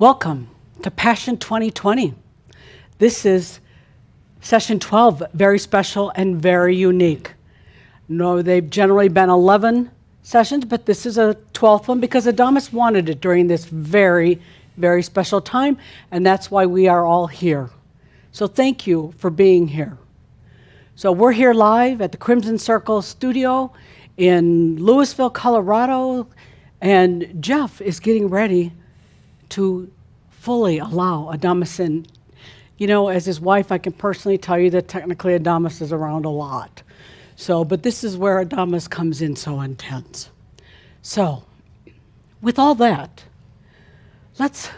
Welcome to Passion 2020. This is session 12, very special and very unique. No, they've generally been 11 sessions, but this is a 12th one because Adamus wanted it during this very, very special time, and that's why we are all here. So thank you for being here. So we're here live at the Crimson Circle studio in Louisville, Colorado, and Jeff is getting ready to fully allow Adamus in. You know, as his wife, I can personally tell you that technically Adamus is around a lot. So, but this is where Adamus comes in so intense. So, with all that, let's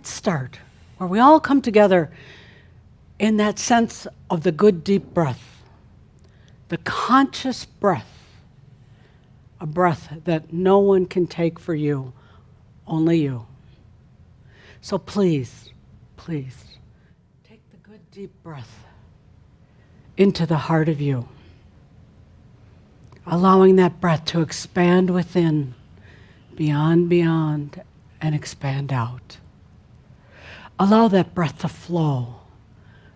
start where we all come together in that sense of the good deep breath, the conscious breath, a breath that no one can take for you, only you. So please, please, take the good deep breath into the heart of you, allowing that breath to expand within, beyond, and expand out. Allow that breath to flow,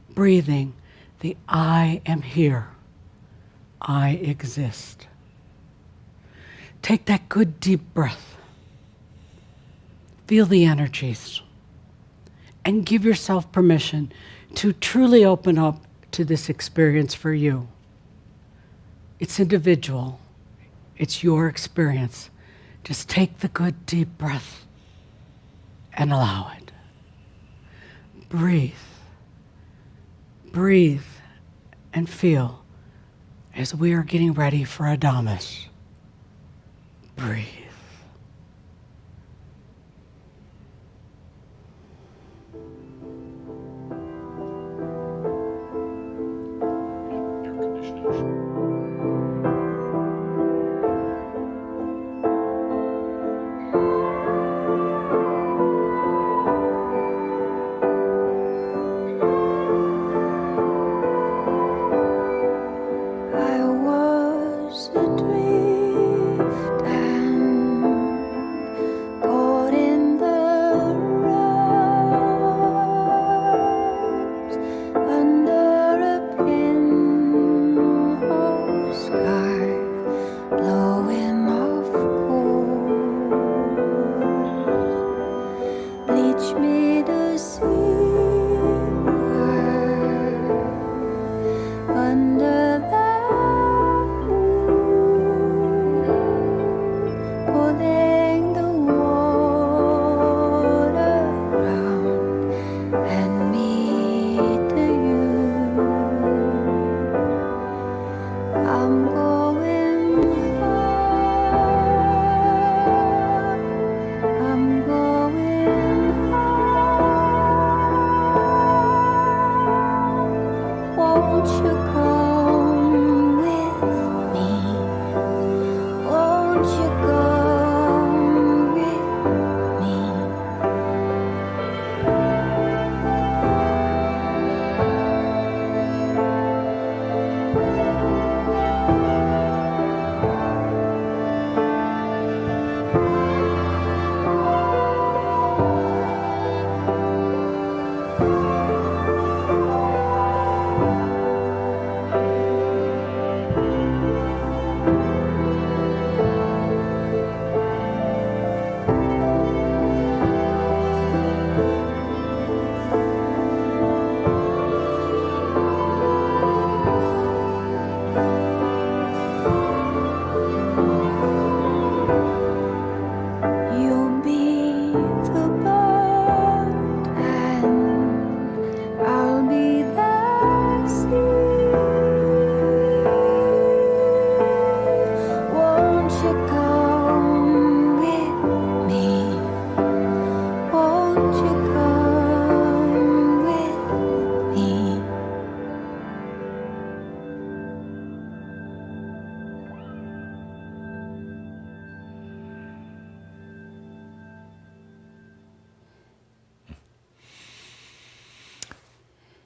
breathing the I am here, I exist. Take that good deep breath, feel the energies, and give yourself permission to truly open up to this experience for you. It's individual. It's your experience. Just take the good deep breath and allow it. Breathe. Breathe and feel as we are getting ready for Adamus. Breathe.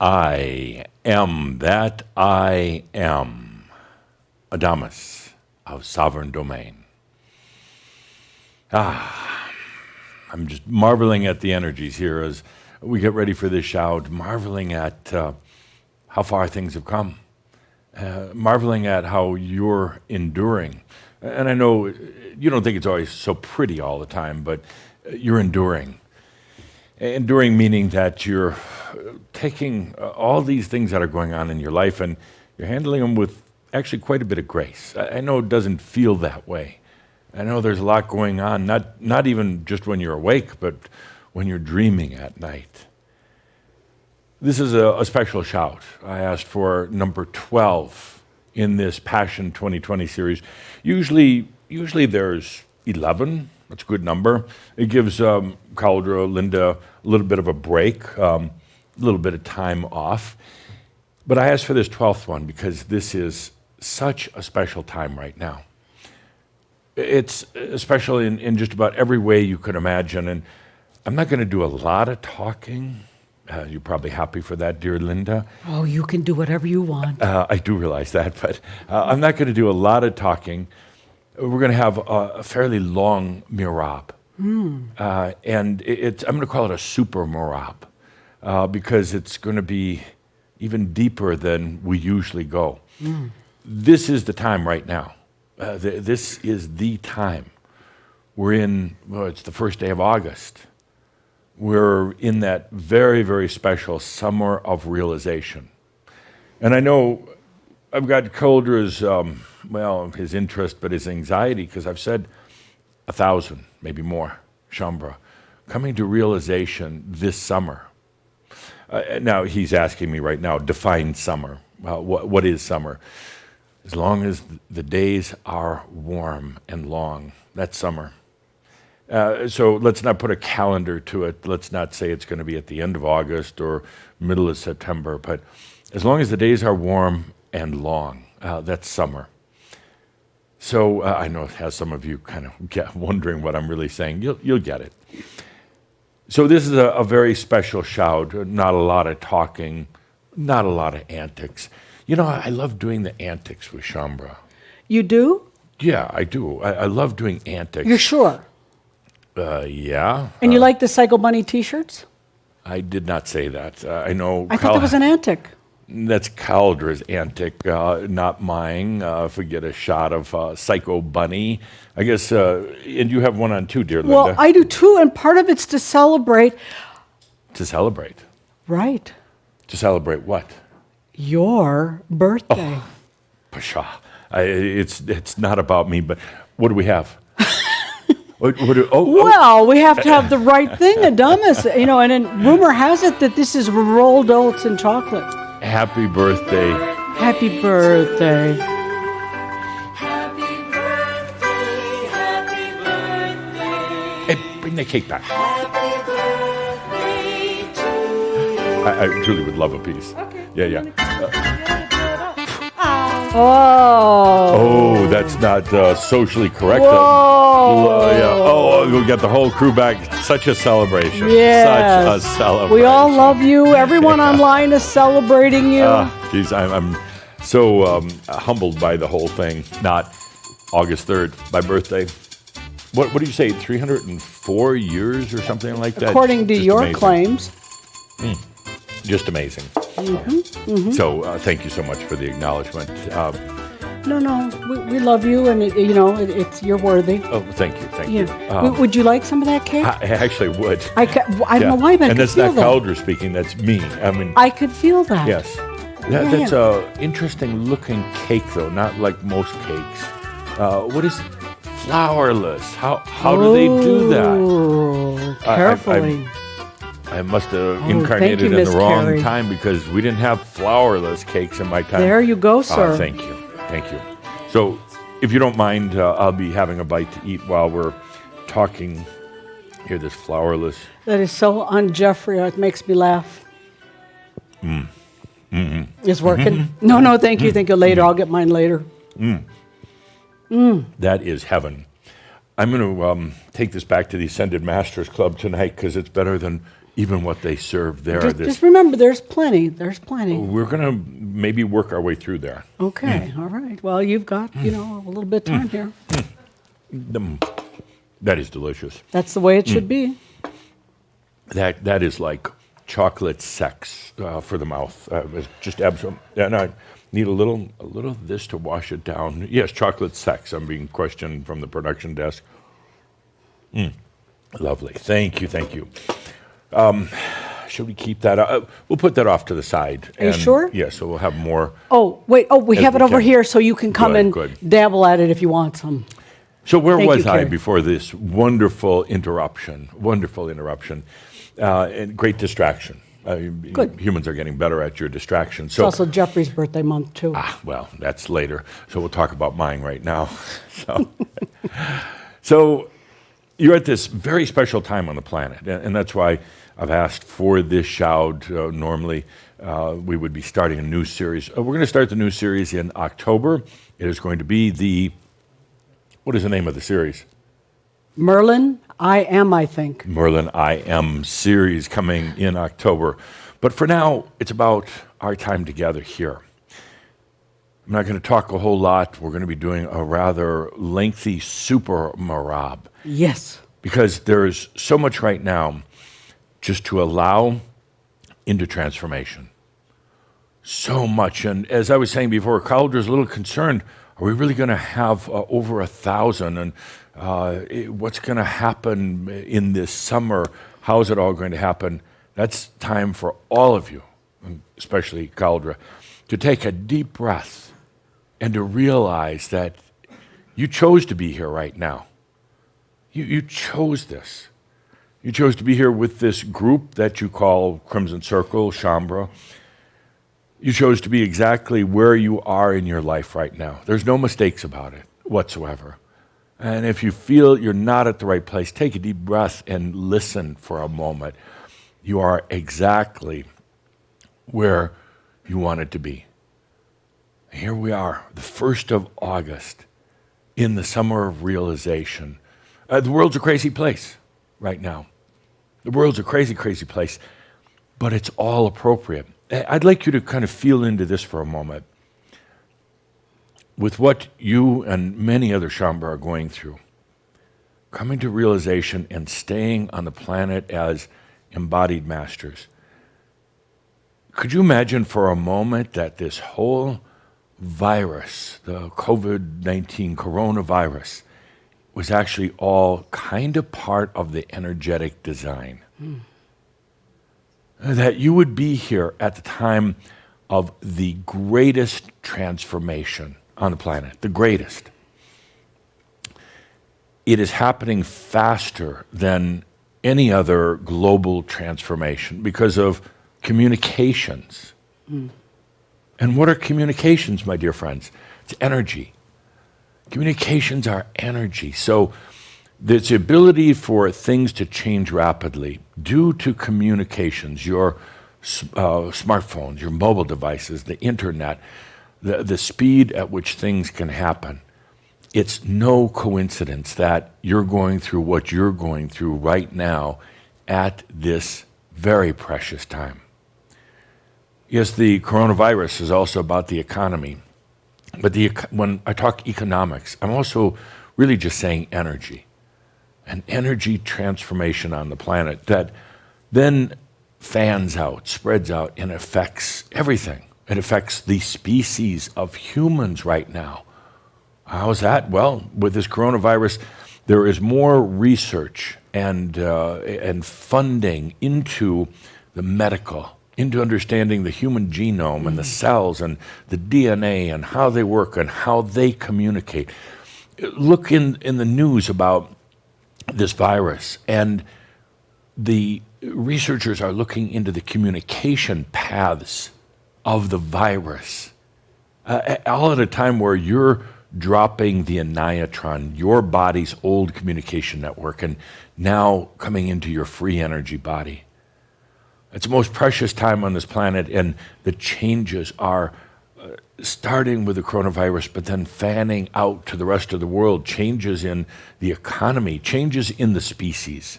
I am that I am, Adamus of sovereign domain. I'm just marveling at the energies here as we get ready for this shout, marveling at how far things have come, marveling at how you're enduring. And I know you don't think it's always so pretty all the time, but you're enduring. Enduring meaning that you're taking all these things that are going on in your life and you're handling them with actually quite a bit of grace. I know it doesn't feel that way. I know there's a lot going on, not even just when you're awake, but when you're dreaming at night. This is a special shout. I asked for number 12 in this Passion 2020 series. Usually there's 11. That's a good number. It gives Cauldre, Linda, a little bit of a break, a little bit of time off. But I asked for this 12th one because this is such a special time right now. It's special in just about every way you could imagine. And I'm not going to do a lot of talking. You're probably happy for that, dear Linda. Oh, you can do whatever you want. I do realize that, but I'm not going to do a lot of talking. We're going to have a fairly long mirab. And I'm going to call it a super mirab because it's going to be even deeper than we usually go. This is the time right now. This is the time. We're in, it's the first day of August. We're in that very, very special summer of realization. And I know I've got Cauldre's, his interest, but his anxiety, because I've said 1,000, maybe more, Shambra, coming to realization this summer. Now, he's asking me right now, define summer. What is summer? As long as the days are warm and long, that's summer. So let's not put a calendar to it. Let's not say it's going to be at the end of August or middle of September, but as long as the days are warm and long, that's summer. So I know it has some of you kind of wondering what I'm really saying. You'll get it. So this is a very special shout, not a lot of talking, not a lot of antics. You know, I love doing the antics with Shambra. You do? Yeah, I do. I love doing antics. You're sure? Yeah. And you like the Psycho Bunny t-shirts? I did not say that. I know. I thought that was an antic. That's Cauldre's antic, not mine. If we get a shot of Psycho Bunny. I guess, and you have one on too, dear Linda. Well, I do too, and part of it's to celebrate. To celebrate? Right. To celebrate what? Your birthday. Oh, Pasha. It's not about me, but what do we have? Well, we have to have the right thing, Adamus. And then rumor has it that this is rolled oats and chocolate. Happy birthday. Happy birthday. Happy birthday, happy birthday. Hey, bring the cake back. Happy birthday to you. I truly would love a piece. Okay. Yeah. Oh. Oh, that's not socially correct. Whoa. Yeah. Oh, we'll get the whole crew back. Such a celebration. Yes. Such a celebration. We all love you. Everyone online is celebrating you. Geez, I'm so humbled by the whole thing. Not August 3rd, my birthday. What do you say, 304 years or something like that? According to Just your amazing. claims. Just amazing. So thank you so much for the acknowledgement. No, we love you, and it's you're worthy. Oh, thank you. Yeah. Would you like some of that cake? I actually would. I don't know why, but I and could that's feel not that. Cauldre speaking, that's me. I mean, I could feel that. yes. That's a interesting looking cake, though, not like most cakes. What is it? Flourless. How do they do that? Oh, carefully. I must have thank incarnated you, in Miss the wrong Carey. time because we didn't have flourless cakes in my time. There you go, sir. Thank you. So, if you don't mind, I'll be having a bite to eat while we're talking. Here, this flourless. That is so un-Jeffrey. It makes me laugh. It's working? No, thank you. Thank you. Later. I'll get mine later. That is heaven. I'm going to take this back to the Ascended Masters Club tonight because it's better than even what they serve there. Just remember, there's plenty. There's plenty. We're going to maybe work our way through there. Okay. All right. Well, you've got, a little bit of time here. That is delicious. That's the way it should be. That is like chocolate sex for the mouth. It's just absolute. And I need a little of this to wash it down. Yes, chocolate sex. I'm being questioned from the production desk. Lovely. Thank you. Thank you. Should we keep that? We'll put that off to the side. Are you sure? Yeah. So we'll have more. Oh, wait. Oh, we As have it we over can. here so you can come Good, and good. dabble at it if you want some. So where Thank was you, I Carrie. before this wonderful interruption? Wonderful interruption. And great distraction. Good. Humans are getting better at your distraction. It's So, also Jeffrey's birthday month, too. well, that's later. So we'll talk about mine right now. So you're at this very special time on the planet, and that's why I've asked for this shout. Normally, we would be starting a new series. We're going to start the new series in October. It is going to be what is the name of the series? Merlin, I Am, I think. Merlin I Am series coming in October. But for now, it's about our time together here. I'm not going to talk a whole lot. We're going to be doing a rather lengthy super marab Yes. because there's so much right now just to allow into transformation. So much. And as I was saying before, Calder's a little concerned. Are we really going to have over 1,000? And what's going to happen in this summer? How is it all going to happen? That's time for all of you, especially Caldra, to take a deep breath and to realize that you chose to be here right now. You chose this. You chose to be here with this group that you call Crimson Circle, Shambra. You chose to be exactly where you are in your life right now. There's no mistakes about it whatsoever. And if you feel you're not at the right place, take a deep breath and listen for a moment. You are exactly where you wanted to be. Here we are, the 1st of August, in the summer of realization. The world's a crazy place right now. The world's a crazy, crazy place, but it's all appropriate. I'd like you to kind of feel into this for a moment. With what you and many other Shambra are going through, coming to realization and staying on the planet as embodied masters. Could you imagine for a moment that this whole virus, the COVID-19 coronavirus, was actually all kind of part of the energetic design? That you would be here at the time of the greatest transformation on the planet, the greatest. It is happening faster than any other global transformation because of communications. And what are communications, my dear friends? It's energy. Communications are energy. So there's the ability for things to change rapidly due to communications, your smartphones, your mobile devices, the internet, the speed at which things can happen. It's no coincidence that you're going through what you're going through right now at this very precious time. Yes, the coronavirus is also about the economy. But when I talk economics, I'm also really just saying energy. An energy transformation on the planet that then fans out, spreads out, and affects everything. It affects the species of humans right now. How's that? Well, with this coronavirus, there is more research and funding into the medical, into understanding the human genome and the cells and the DNA and how they work and how they communicate. Look in the news about this virus, and the researchers are looking into the communication paths of the virus. All at a time where you're dropping the aniatron, your body's old communication network, and now coming into your free energy body. It's the most precious time on this planet, and the changes are starting with the coronavirus, but then fanning out to the rest of the world, changes in the economy, changes in the species.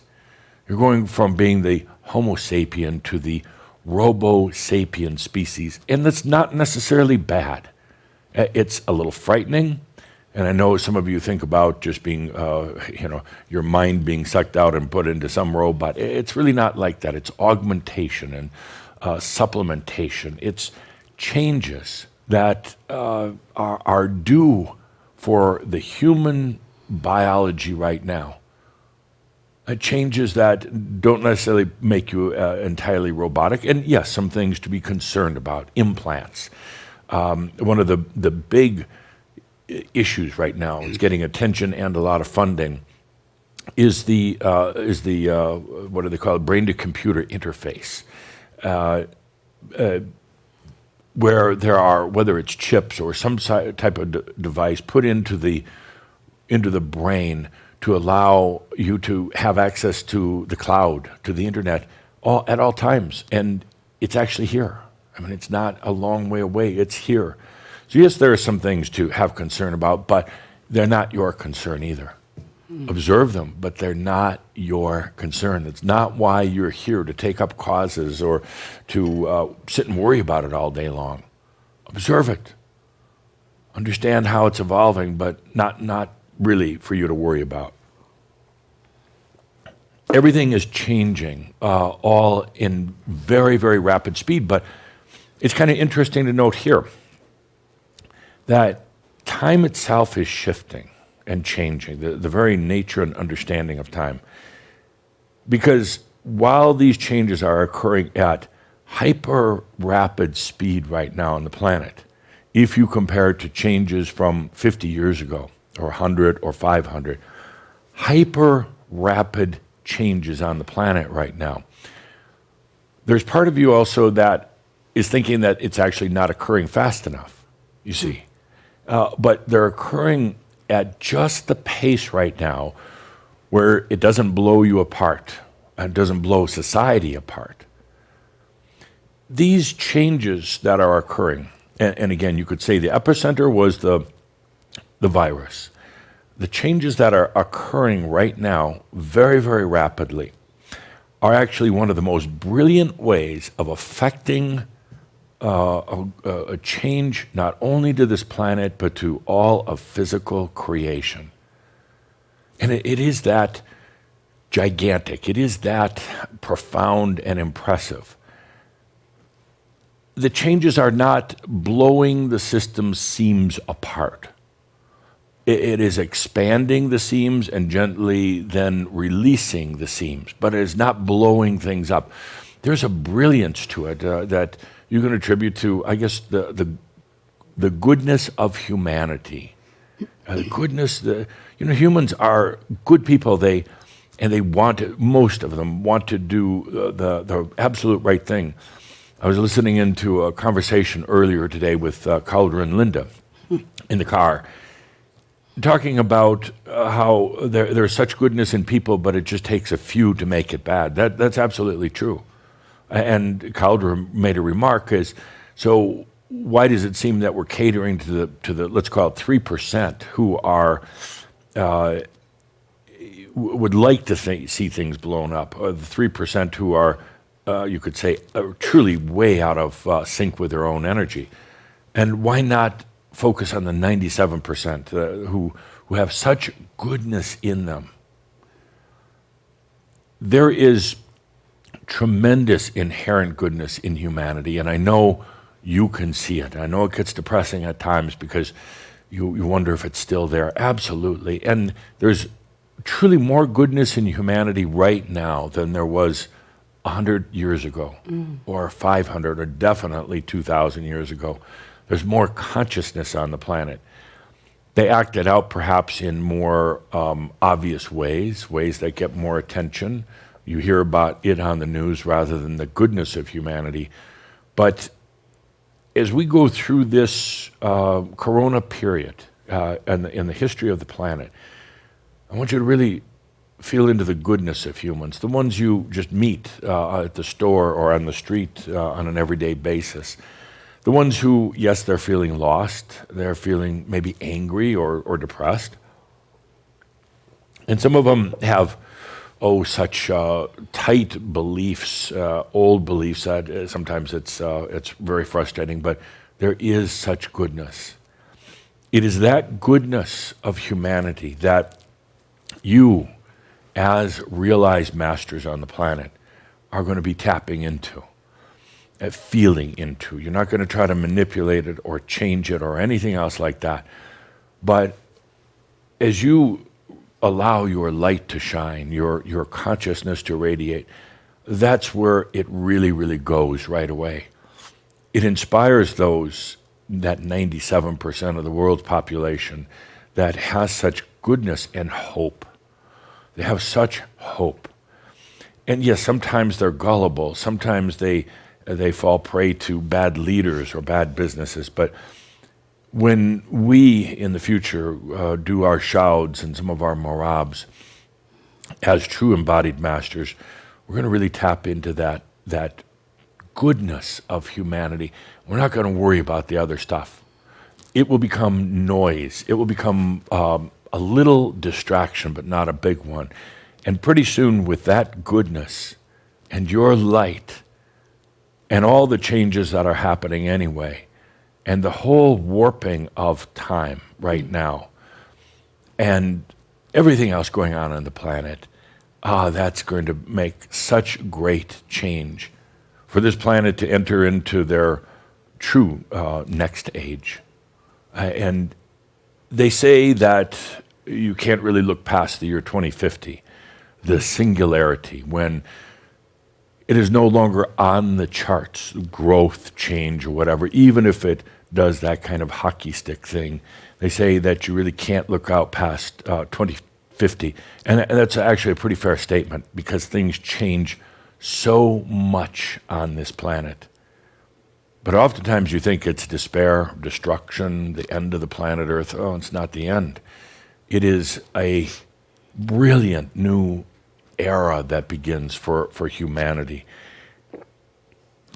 You're going from being the Homo sapien to the Robo sapien species, and that's not necessarily bad. It's a little frightening, And I know some of you think about just being, your mind being sucked out and put into some robot. It's really not like that. It's augmentation and supplementation. It's changes that are due for the human biology right now. Changes that don't necessarily make you entirely robotic. And yes, some things to be concerned about. Implants. One of the big issues right now is getting attention and a lot of funding is the what do they call it, brain to computer interface, where there are, whether it's chips or some type of device put into the brain to allow you to have access to the cloud, to the internet, at all times. And it's actually here. I mean, it's not a long way away. It's here. So yes, there are some things to have concern about, but they're not your concern either. Observe them, but they're not your concern. It's not why you're here, to take up causes or to sit and worry about it all day long. Observe it. Understand how it's evolving, but not really for you to worry about. Everything is changing, all in very, very rapid speed, but it's kind of interesting to note here that time itself is shifting and changing, the very nature and understanding of time. Because while these changes are occurring at hyper rapid speed right now on the planet, if you compare it to changes from 50 years ago, or 100 or 500, hyper rapid changes on the planet right now. There's part of you also that is thinking that it's actually not occurring fast enough, you see. But they're occurring at just the pace right now where it doesn't blow you apart and doesn't blow society apart. These changes that are occurring, and again, you could say the epicenter was the virus. The changes that are occurring right now very, very rapidly are actually one of the most brilliant ways of affecting a change not only to this planet, but to all of physical creation. And it is that gigantic. It is that profound and impressive. The changes are not blowing the system's seams apart. It is expanding the seams and gently then releasing the seams, but it is not blowing things up. There's a brilliance to it that you can attribute to, I guess, the goodness of humanity. The goodness, humans are good people. They want to, most of them want to do the absolute right thing. I was listening into a conversation earlier today with Calder and Linda in the car, talking about how there's such goodness in people, but it just takes a few to make it bad. That's absolutely true. And Calder made a remark so why does it seem that we're catering to the let's call it 3% who are would like to see things blown up, or the 3% who are you could say truly way out of sync with their own energy, and why not focus on the 97% who have such goodness in them? There is tremendous inherent goodness in humanity, and I know you can see it. I know it gets depressing at times because you wonder if it's still there. Absolutely. And there's truly more goodness in humanity right now than there was 100 years ago, or 500, or definitely 2,000 years ago. There's more consciousness on the planet. They act it out perhaps in more obvious ways that get more attention. You hear about it on the news rather than the goodness of humanity. But as we go through this corona period in the history of the planet, I want you to really feel into the goodness of humans, the ones you just meet at the store or on the street on an everyday basis. The ones who, yes, they're feeling lost, they're feeling maybe angry or depressed. And some of them have, such tight beliefs, old beliefs that sometimes it's very frustrating, but there is such goodness. It is that goodness of humanity that you, as realized masters on the planet, are going to be tapping into, feeling into. You're not going to try to manipulate it or change it or anything else like that. But as you allow your light to shine, your consciousness to radiate, that's where it really, really goes right away. It inspires those, that 97% of the world's population that has such goodness and hope. They have such hope. And yes, sometimes they're gullible. Sometimes they fall prey to bad leaders or bad businesses. But when we, in the future, do our shouds and some of our morabs as true embodied masters, we're going to really tap into that goodness of humanity. We're not going to worry about the other stuff. It will become noise. It will become a little distraction, but not a big one. And pretty soon, with that goodness and your light and all the changes that are happening anyway, and the whole warping of time right now, and everything else going on the planet, that's going to make such great change for this planet to enter into their true next age. And they say that you can't really look past the year 2050, the singularity, when it is no longer on the charts, growth, change, or whatever, even if it does that kind of hockey stick thing. They say that you really can't look out past 2050. And that's actually a pretty fair statement, because things change so much on this planet. But oftentimes you think it's despair, destruction, the end of the planet Earth. Oh, it's not the end. It is a brilliant new era that begins for humanity.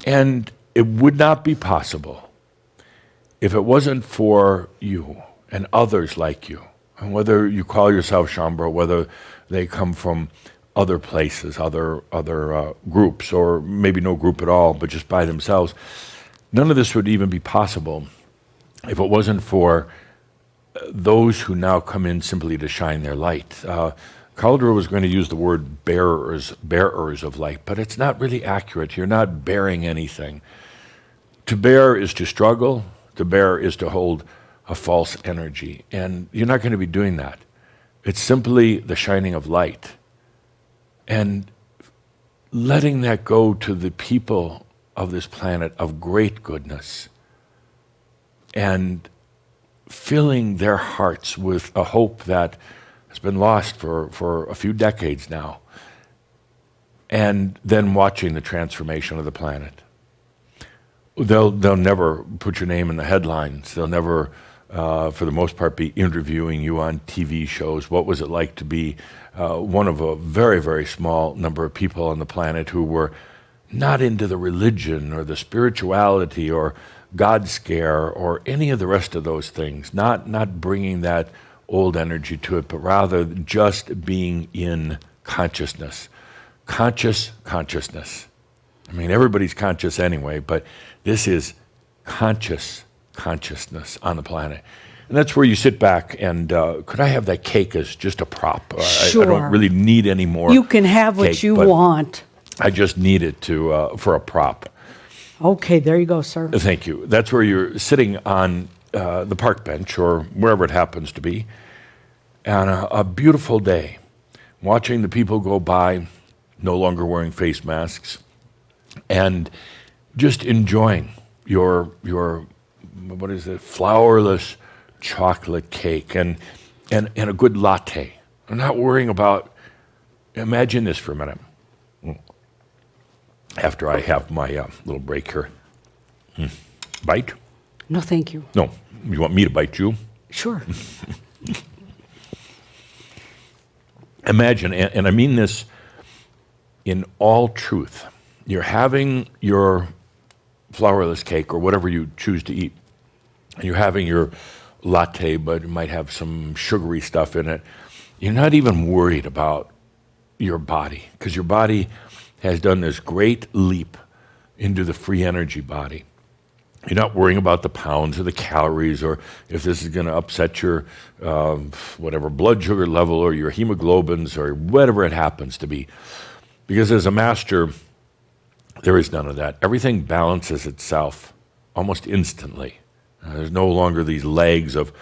And it would not be possible if it wasn't for you and others like you. And whether you call yourself Shambhala, whether they come from other places, other groups, or maybe no group at all, but just by themselves, none of this would even be possible if it wasn't for those who now come in simply to shine their light. Caldera was going to use the word bearers of light, but it's not really accurate. You're not bearing anything. To bear is to struggle. To bear is to hold a false energy, and you're not going to be doing that. It's simply the shining of light and letting that go to the people of this planet of great goodness and filling their hearts with a hope that has been lost for a few decades now, and then watching the transformation of the planet. They'll never put your name in the headlines. They'll never, for the most part, be interviewing you on TV shows. What was it like to be one of a very, very small number of people on the planet who were not into the religion or the spirituality or God scare or any of the rest of those things, not bringing that old energy to it, but rather just being in consciousness. Conscious consciousness. I mean, everybody's conscious anyway, but this is conscious consciousness on the planet. And that's where you sit back and, could I have that cake as just a prop? Sure. I don't really need any more. You can have what cake, you but want. I just need it for a prop. Okay, there you go, sir. Thank you. That's where you're sitting on the park bench or wherever it happens to be on a beautiful day, watching the people go by, no longer wearing face masks, and just enjoying your what is it, flourless chocolate cake and a good latte. I'm not worrying about, imagine this for a minute. After I have my little break here. Bite? No, thank you. No. You want me to bite you? Sure. Imagine, and I mean this in all truth, you're having your flourless cake or whatever you choose to eat, and you're having your latte, but it might have some sugary stuff in it. You're not even worried about your body, because your body has done this great leap into the free energy body. You're not worrying about the pounds or the calories or if this is going to upset your whatever blood sugar level or your hemoglobins or whatever it happens to be. Because as a master, there is none of that. Everything balances itself almost instantly. There's no longer these lags of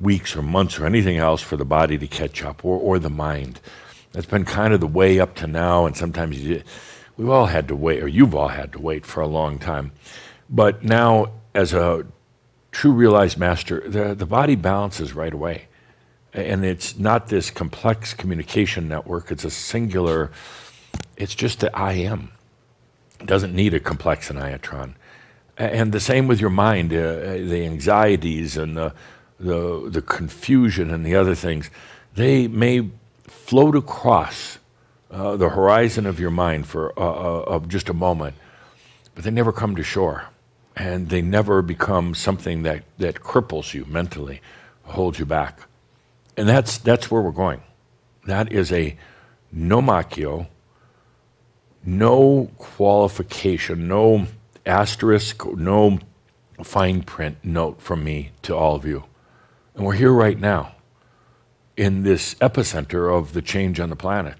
weeks or months or anything else for the body to catch up or the mind. That's been kind of the way up to now, and sometimes we've all had to wait, or you've all had to wait for a long time. But now, as a true realized master, the body balances right away. And it's not this complex communication network. It's a singular, it's just the I am. It doesn't need a complex aniatron. And the same with your mind, the anxieties and the confusion and the other things. They may float across the horizon of your mind for of just a moment, but they never come to shore. And they never become something that cripples you mentally, holds you back. And that's where we're going. That is a no macchio, no qualification, no asterisk, no fine print note from me to all of you. And we're here right now in this epicenter of the change on the planet,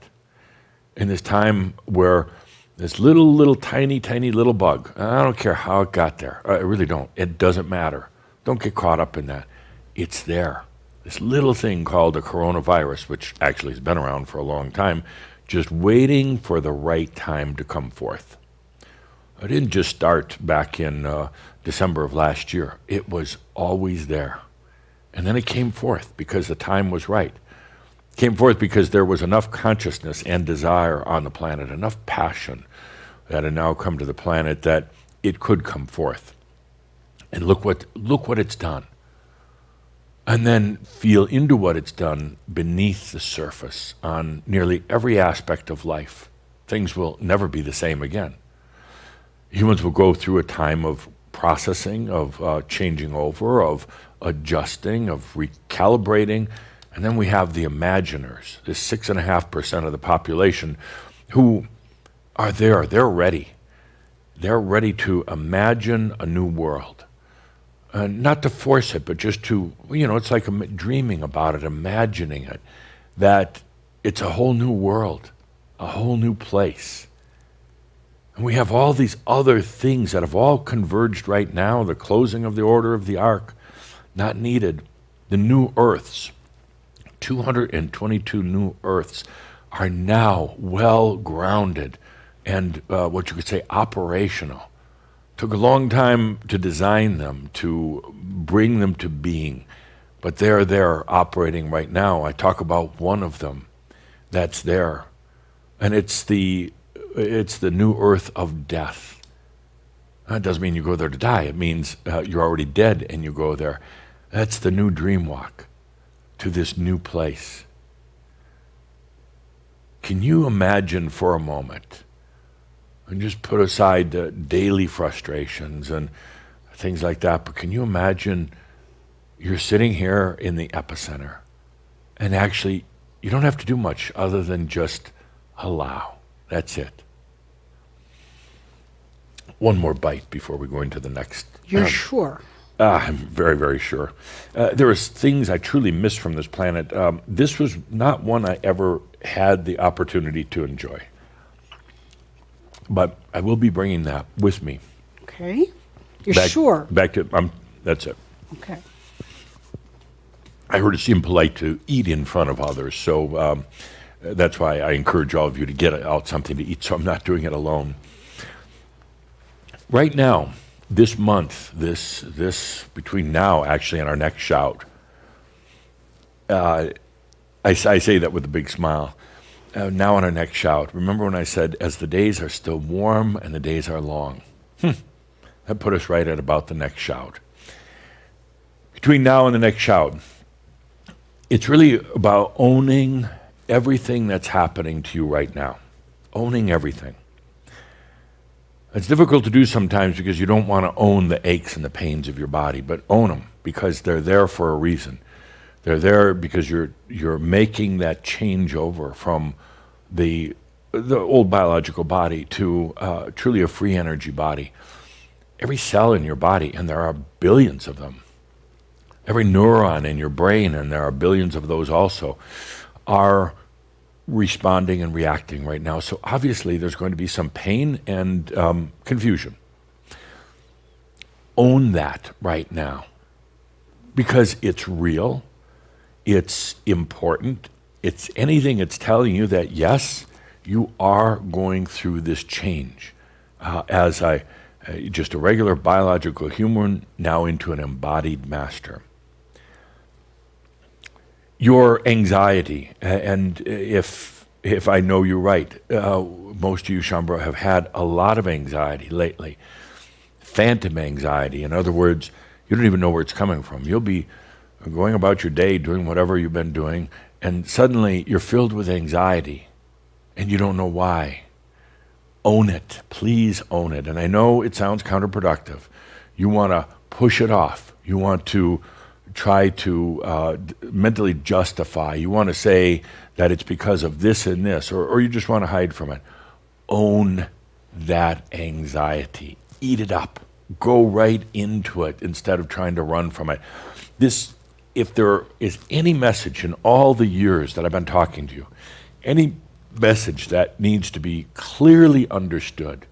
in this time where this little tiny little bug, I don't care how it got there. I really don't. It doesn't matter. Don't get caught up in that. It's there. This little thing called a coronavirus, which actually has been around for a long time, just waiting for the right time to come forth. It didn't just start back in December of last year. It was always there. And then it came forth because the time was right. It came forth because there was enough consciousness and desire on the planet, enough passion that had now come to the planet that it could come forth. And look what it's done. And then feel into what it's done beneath the surface on nearly every aspect of life. Things will never be the same again. Humans will go through a time of processing, of changing over, of adjusting, of recalibrating. And then we have the imaginers, this 6.5% of the population who are there. They're ready. They're ready to imagine a new world. Not to force it, but just to, it's like dreaming about it, imagining it, that it's a whole new world, a whole new place. And we have all these other things that have all converged right now, the closing of the Order of the Ark, not needed. The new Earths, 222 new Earths, are now well grounded and what you could say operational. Took a long time to design them, to bring them to being, but they're there operating right now. I talk about one of them that's there, and it's the new earth of death. That doesn't mean you go there to die. It means you're already dead and you go there. That's the new dream walk to this new place. Can you imagine for a moment, and just put aside the daily frustrations and things like that, but can you imagine you're sitting here in the epicenter and actually you don't have to do much other than just allow. That's it. One more bite before we go into the next. You're sure? I'm very, very sure. There are things I truly miss from this planet. This was not one I ever had the opportunity to enjoy. But I will be bringing that with me. Okay. You're sure? Back to, that's it. Okay. I heard it seemed polite to eat in front of others, so that's why I encourage all of you to get out something to eat, so I'm not doing it alone. Right now, this month, this between now actually and our next shout, I say that with a big smile. Now on our next shout, remember when I said, as the days are still warm and the days are long? That put us right at about the next shout. Between now and the next shout, it's really about owning everything that's happening to you right now. Owning everything. It's difficult to do sometimes because you don't want to own the aches and the pains of your body, but own them because they're there for a reason. They're there because you're making that change over from the old biological body to truly a free energy body. every cell in your body, and there are billions of them, every neuron in your brain, and there are billions of those also, are responding and reacting right now. So obviously there's going to be some pain and confusion. Own that right now, because it's real, it's important, it's anything it's telling you that yes, you are going through this change as just a regular biological human now into an embodied master. Your anxiety, and if I know you right, most of you, Shambra, have had a lot of anxiety lately. Phantom anxiety. In other words, you don't even know where it's coming from. You'll be going about your day doing whatever you've been doing, and suddenly you're filled with anxiety, and you don't know why. Own it. Please own it. And I know it sounds counterproductive. You want to push it off. You want to try to mentally justify. You want to say that it's because of this and this, or you just want to hide from it. Own that anxiety. Eat it up. Go right into it instead of trying to run from it. If there is any message in all the years that I've been talking to you, any message that needs to be clearly understood,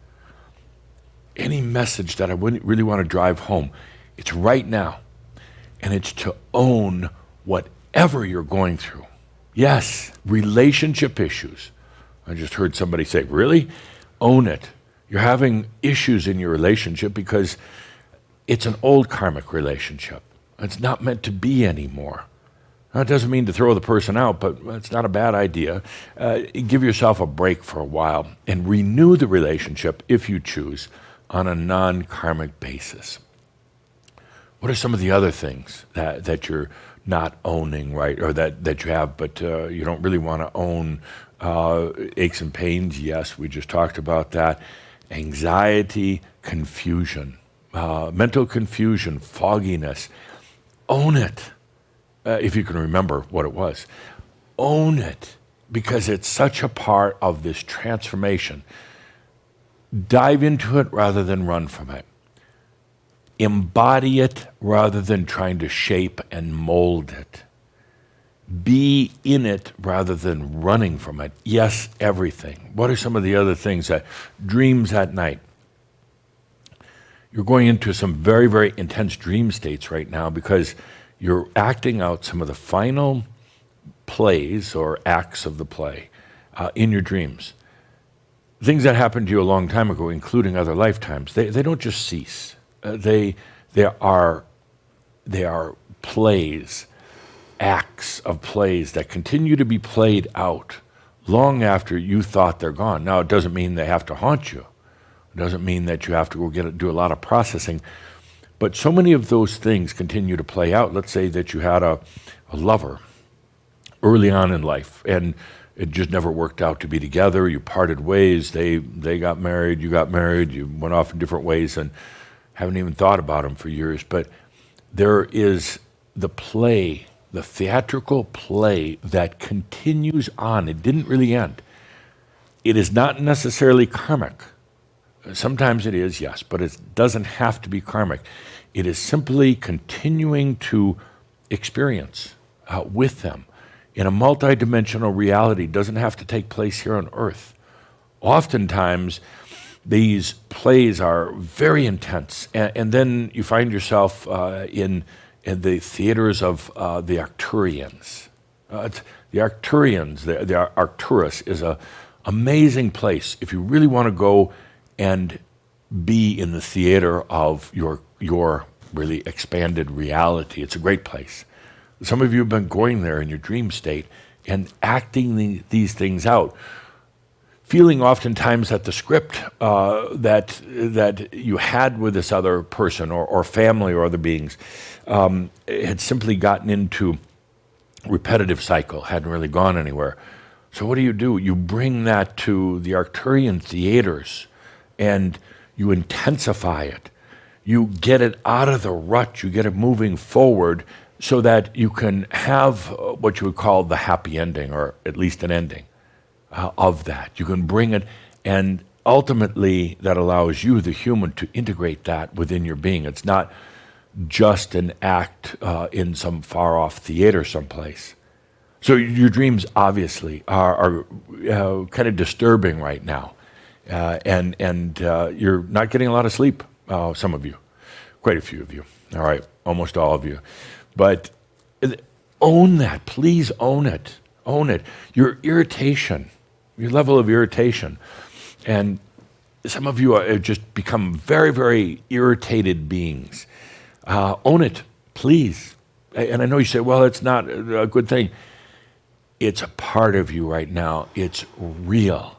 any message that I wouldn't really want to drive home, it's right now. And it's to own whatever you're going through. Yes, relationship issues. I just heard somebody say, really? Own it. You're having issues in your relationship because it's an old karmic relationship. It's not meant to be anymore. Now, it doesn't mean to throw the person out, but it's not a bad idea. Give yourself a break for a while and renew the relationship, if you choose, on a non-karmic basis. What are some of the other things that you're not owning, right, or that you have, but you don't really want to own? Aches and pains, yes, we just talked about that. Anxiety, confusion, mental confusion, fogginess. Own it, if you can remember what it was. Own it, because it's such a part of this transformation. Dive into it rather than run from it. Embody it rather than trying to shape and mold it. Be in it rather than running from it. Yes, everything. What are some of the other things? Dreams at night. You're going into some very, very intense dream states right now because you're acting out some of the final plays or acts of the play in your dreams. Things that happened to you a long time ago, including other lifetimes, they don't just cease. They are plays, acts of plays that continue to be played out long after you thought they're gone. Now, it doesn't mean they have to haunt you. It doesn't mean that you have to go do a lot of processing. But so many of those things continue to play out. Let's say that you had a lover early on in life, and it just never worked out to be together. You parted ways. They got married. You got married. You went off in different ways and haven't even thought about them for years. But there is the play, the theatrical play that continues on. It didn't really end. It is not necessarily karmic. Sometimes it is, yes, but it doesn't have to be karmic. It is simply continuing to experience with them in a multidimensional reality. It doesn't have to take place here on Earth. Oftentimes, these plays are very intense, and then you find yourself in the theaters of the Arcturians. The Arcturians, the Arcturus, is an amazing place if you really want to go and be in the theater of your really expanded reality. It's a great place. Some of you have been going there in your dream state and acting these things out, feeling oftentimes that the script that you had with this other person or family or other beings had simply gotten into repetitive cycle, hadn't really gone anywhere. So what do? You bring that to the Arcturian theaters and you intensify it. You get it out of the rut, you get it moving forward so that you can have what you would call the happy ending, or at least an ending of that. You can bring it and ultimately, that allows you, the human, to integrate that within your being. It's not just an act in some far-off theater someplace. So your dreams, obviously, are kind of disturbing right now. And you're not getting a lot of sleep, some of you, quite a few of you, all right, almost all of you. But own that, please own it, Your irritation, your level of irritation. And some of you have just become very, very irritated beings. Own it, please. And I know you say, well, it's not a good thing. It's a part of you right now. It's real.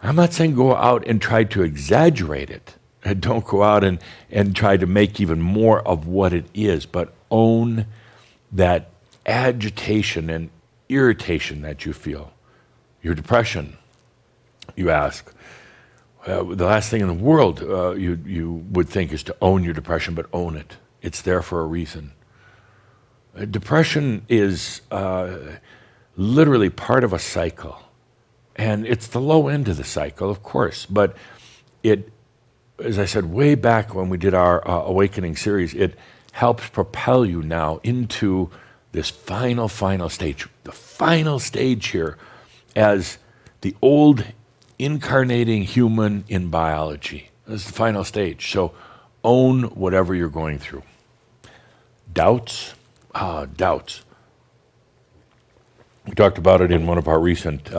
I'm not saying go out and try to exaggerate it. And don't go out and try to make even more of what it is, but own that agitation and irritation that you feel. Your depression, you ask. The last thing in the world you would think is to own your depression, but own it. It's there for a reason. Depression is literally part of a cycle. And it's the low end of the cycle, of course, but it, as I said way back when we did our Awakening series, it helps propel you now into this final stage. The final stage here as the old incarnating human in biology. This is the final stage. So own whatever you're going through. Doubts. We talked about it in one of our recent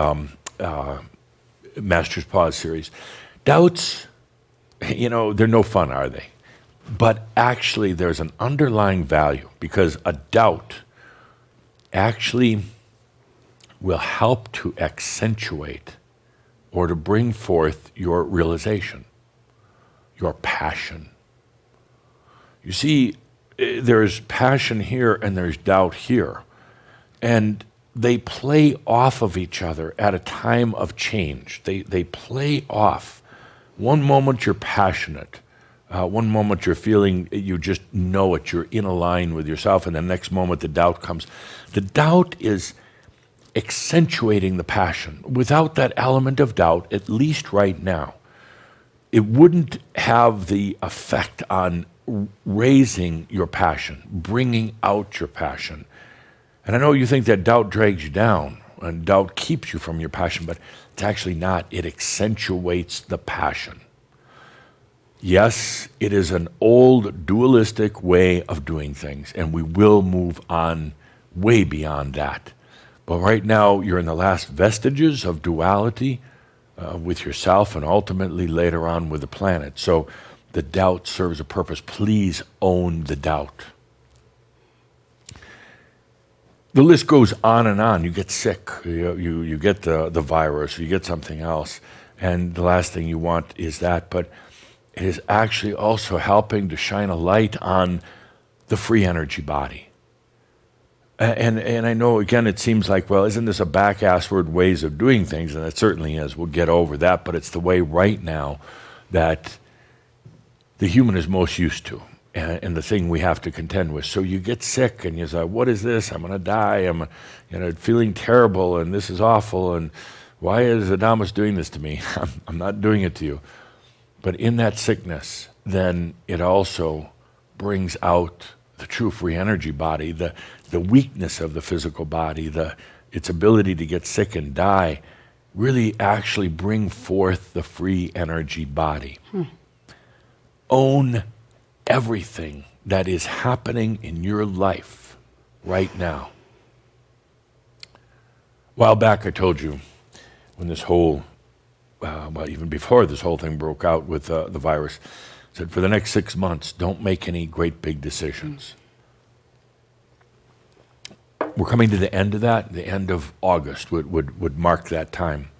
Master's Pause series. Doubts, they're no fun, are they? But actually, there's an underlying value because a doubt actually will help to accentuate or to bring forth your realization, your passion. You see, there's passion here and there's doubt here. And they play off of each other at a time of change. They play off. One moment you're passionate. One moment you're feeling, you just know it, you're in a line with yourself, and the next moment the doubt comes. The doubt is accentuating the passion. Without that element of doubt, at least right now, it wouldn't have the effect on raising your passion, bringing out your passion. And I know you think that doubt drags you down and doubt keeps you from your passion, but it's actually not. It accentuates the passion. Yes, it is an old dualistic way of doing things, and we will move on way beyond that. But right now, you're in the last vestiges of duality with yourself and ultimately later on with the planet. So the doubt serves a purpose. Please own the doubt. The list goes on and on. You get sick, you get the virus, you get something else, and the last thing you want is that. But it is actually also helping to shine a light on the free energy body. And I know, again, it seems like, well, isn't this a back-assward ways of doing things? And it certainly is. We'll get over that. But it's the way right now that the human is most used to. And the thing we have to contend with. So you get sick and you say, what is this? I'm going to die. I'm feeling terrible and this is awful. And why is Adamus doing this to me? I'm not doing it to you. But in that sickness, then it also brings out the true free energy body, the weakness of the physical body, its ability to get sick and die, really actually bring forth the free energy body. Own everything that is happening in your life right now. A while back I told you when this whole, even before this whole thing broke out with the virus, I said for the next 6 months, don't make any great big decisions. We're coming to the end of that. The end of August would mark that time.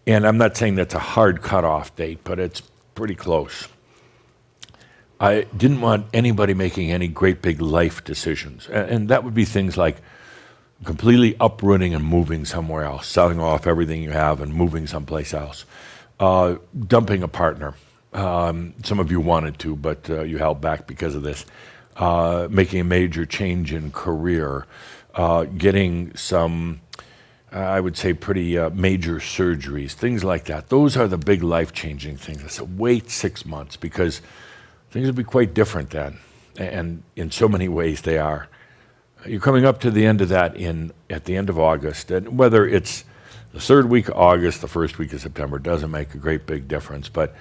And I'm not saying that's a hard cutoff date, but it's pretty close. I didn't want anybody making any great big life decisions. And that would be things like completely uprooting and moving somewhere else, selling off everything you have and moving someplace else, dumping a partner. Some of you wanted to, but you held back because of this. Making a major change in career, getting some I would say pretty major surgeries, things like that. Those are the big life-changing things. I said, wait 6 months because things will be quite different then. And in so many ways they are. You're coming up to the end of that at the end of August. And whether it's the third week of August, the first week of September, doesn't make a great big difference. But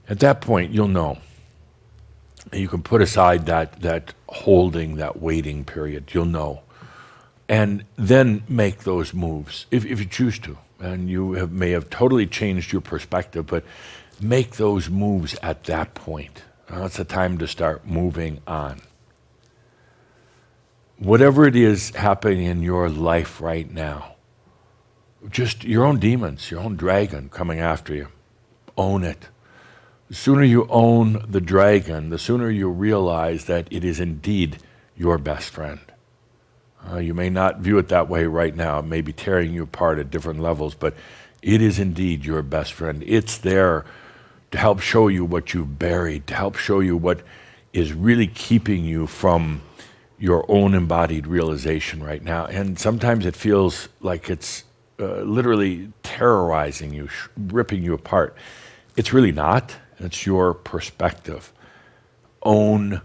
at that point, you'll know. You can put aside that holding, that waiting period. You'll know. And then make those moves if you choose to. And you may have totally changed your perspective, but make those moves at that point. It's the time to start moving on. Whatever it is happening in your life right now, just your own demons, your own dragon coming after you, own it. The sooner you own the dragon, the sooner you realize that it is indeed your best friend. You may not view it that way right now. It may be tearing you apart at different levels, but it is indeed your best friend. It's there to help show you what you've buried, to help show you what is really keeping you from your own embodied realization right now. And sometimes it feels like it's literally terrorizing you, ripping you apart. It's really not. It's your perspective. Own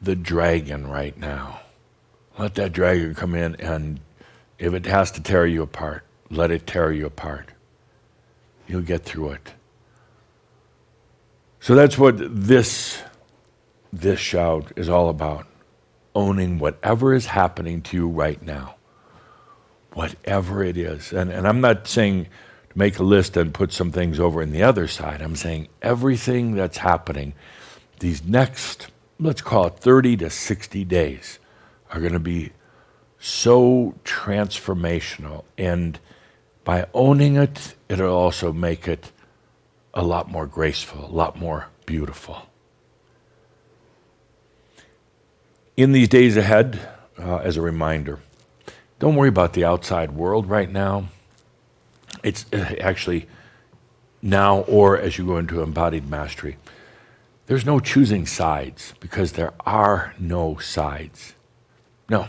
the dragon right now. Let that dragon come in, and if it has to tear you apart, let it tear you apart. You'll get through it. So that's what this shout is all about. Owning whatever is happening to you right now. Whatever it is. And I'm not saying to make a list and put some things over in the other side. I'm saying everything that's happening these next, let's call it 30 to 60 days, are going to be so transformational. And by owning it, it'll also make it a lot more graceful, a lot more beautiful. In these days ahead, as a reminder, don't worry about the outside world right now. It's actually now or as you go into embodied mastery. There's no choosing sides because there are no sides. No.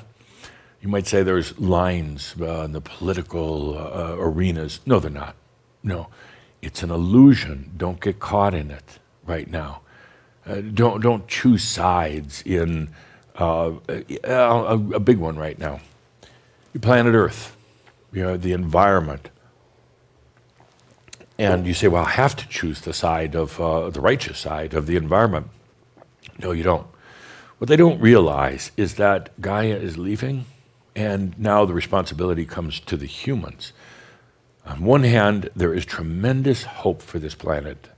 You might say there's lines in the political arenas. No, they're not. No. It's an illusion. Don't get caught in it right now. Don't choose sides in a big one right now. Your planet Earth, the environment. And you say, well, I have to choose the side of the righteous side of the environment. No, you don't. What they don't realize is that Gaia is leaving, and now the responsibility comes to the humans. On one hand, there is tremendous hope for this planet,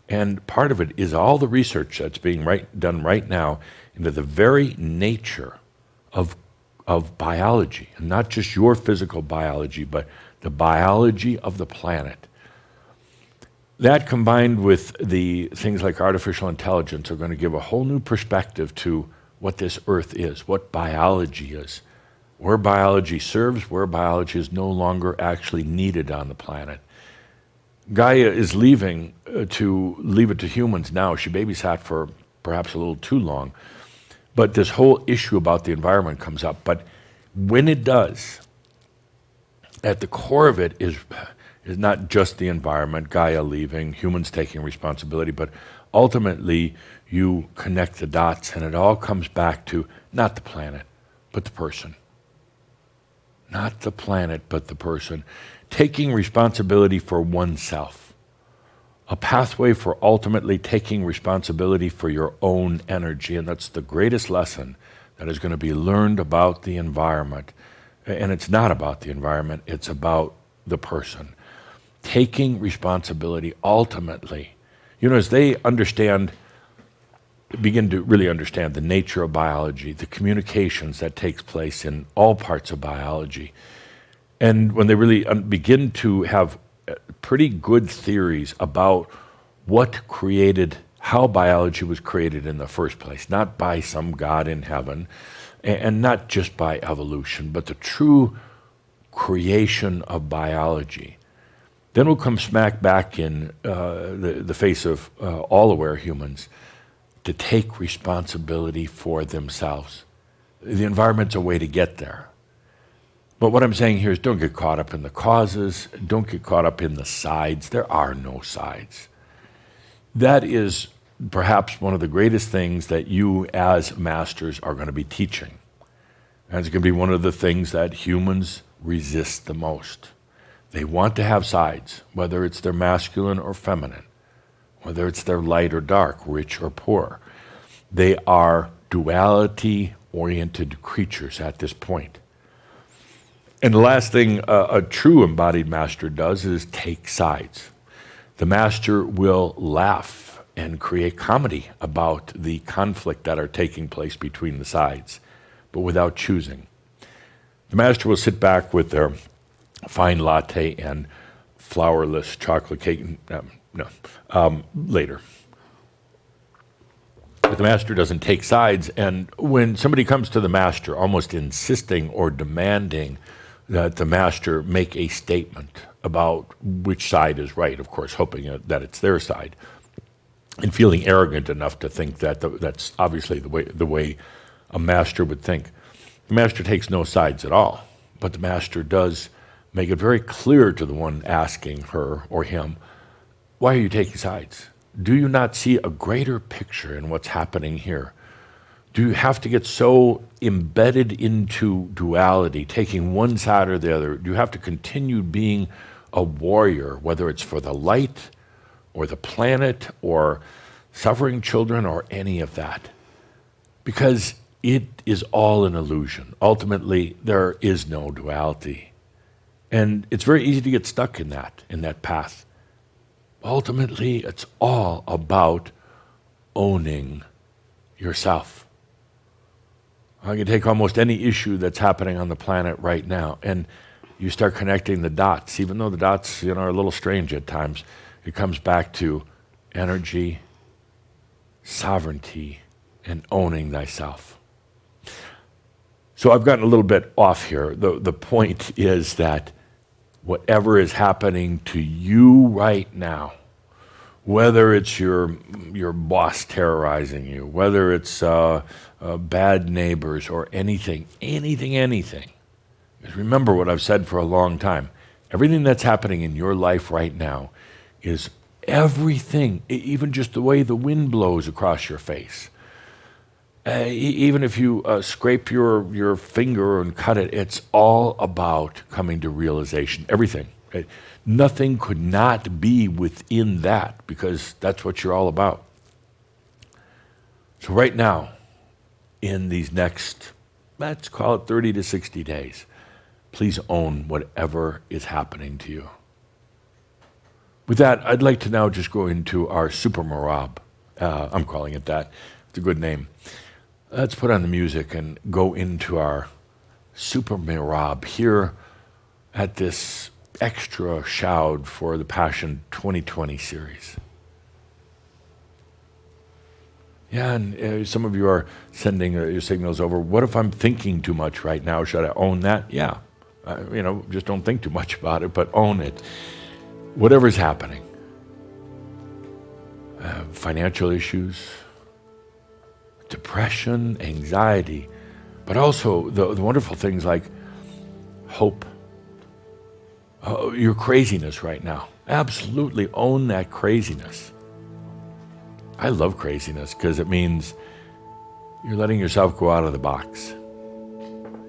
and part of it is all the research that's being done right now into the very nature of biology, and not just your physical biology, but the biology of the planet. That combined with the things like artificial intelligence are going to give a whole new perspective to what this Earth is, what biology is, where biology serves, where biology is no longer actually needed on the planet. Gaia is leaving to leave it to humans now. She babysat for perhaps a little too long. But this whole issue about the environment comes up. But when it does, at the core of it is not just the environment, Gaia leaving, humans taking responsibility, but ultimately you connect the dots and it all comes back to not the planet, but the person. Not the planet, but the person. Taking responsibility for oneself. A pathway for ultimately taking responsibility for your own energy, and that's the greatest lesson that is going to be learned about the environment. And it's not about the environment, it's about the person. Taking responsibility ultimately. As they begin to really understand the nature of biology, the communications that takes place in all parts of biology, and when they really begin to have pretty good theories about how biology was created in the first place, not by some God in heaven, and not just by evolution, but the true creation of biology. Then we'll come smack back in the face of all aware humans to take responsibility for themselves. The environment's a way to get there. But what I'm saying here is don't get caught up in the causes. Don't get caught up in the sides. There are no sides. That is perhaps one of the greatest things that you as masters are going to be teaching. And it's going to be one of the things that humans resist the most. They want to have sides, whether it's their masculine or feminine, whether it's their light or dark, rich or poor. They are duality-oriented creatures at this point. And the last thing a true embodied master does is take sides. The master will laugh and create comedy about the conflict that are taking place between the sides, but without choosing. The master will sit back with their fine latte and flourless chocolate cake, later. But the master doesn't take sides, and when somebody comes to the master almost insisting or demanding that the master make a statement about which side is right, of course, hoping that it's their side, and feeling arrogant enough to think that that's obviously the way a master would think. The master takes no sides at all, but the master does make it very clear to the one asking her or him, why are you taking sides? Do you not see a greater picture in what's happening here? Do you have to get so embedded into duality, taking one side or the other? Do you have to continue being a warrior, whether it's for the light or the planet or suffering children or any of that? Because it is all an illusion. Ultimately, there is no duality. And it's very easy to get stuck in that path. Ultimately, it's all about owning yourself. I can take almost any issue that's happening on the planet right now, and you start connecting the dots, even though the dots are a little strange at times. It comes back to energy, sovereignty, and owning thyself. So I've gotten a little bit off here. The point is that whatever is happening to you right now, whether it's your boss terrorizing you, whether it's bad neighbors or anything, because remember what I've said for a long time, everything that's happening in your life right now is everything, even just the way the wind blows across your face. Even if you scrape your finger and cut it, it's all about coming to realization. Everything. Right? Nothing could not be within that, because that's what you're all about. So right now, in these next, let's call it 30 to 60 days, please own whatever is happening to you. With that, I'd like to now just go into our Super Marab. I'm calling it that. It's a good name. Let's put on the music and go into our Super Marab here at this extra shout for the Passion 2020 series. Yeah, and some of you are sending your signals over. What if I'm thinking too much right now? Should I own that? Yeah. Just don't think too much about it, but own it. Whatever's happening. Financial issues, depression, anxiety, but also the wonderful things like hope. Your craziness right now. Absolutely own that craziness. I love craziness because it means you're letting yourself go out of the box,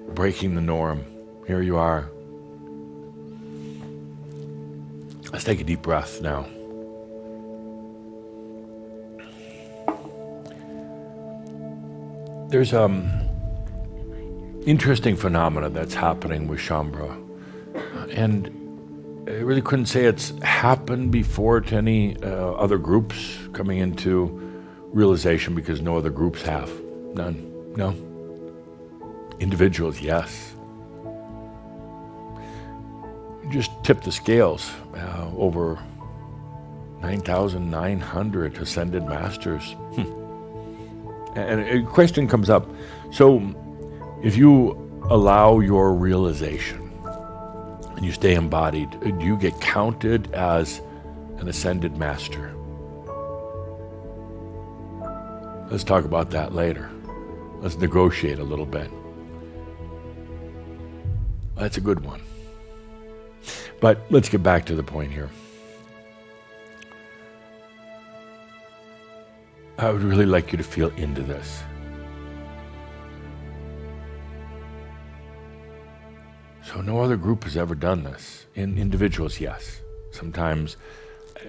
breaking the norm. Here you are. Let's take a deep breath now. There's interesting phenomena that's happening with Shambhala. And I really couldn't say it's happened before to any other groups coming into realization, because no other groups have. None. No. Individuals, yes. Just tip the scales. Over 9,900 ascended masters. And a question comes up. So if you allow your realization and you stay embodied, do you get counted as an ascended master? Let's talk about that later. Let's negotiate a little bit. That's a good one. But let's get back to the point here. I would really like you to feel into this. So no other group has ever done this. In individuals, yes. Sometimes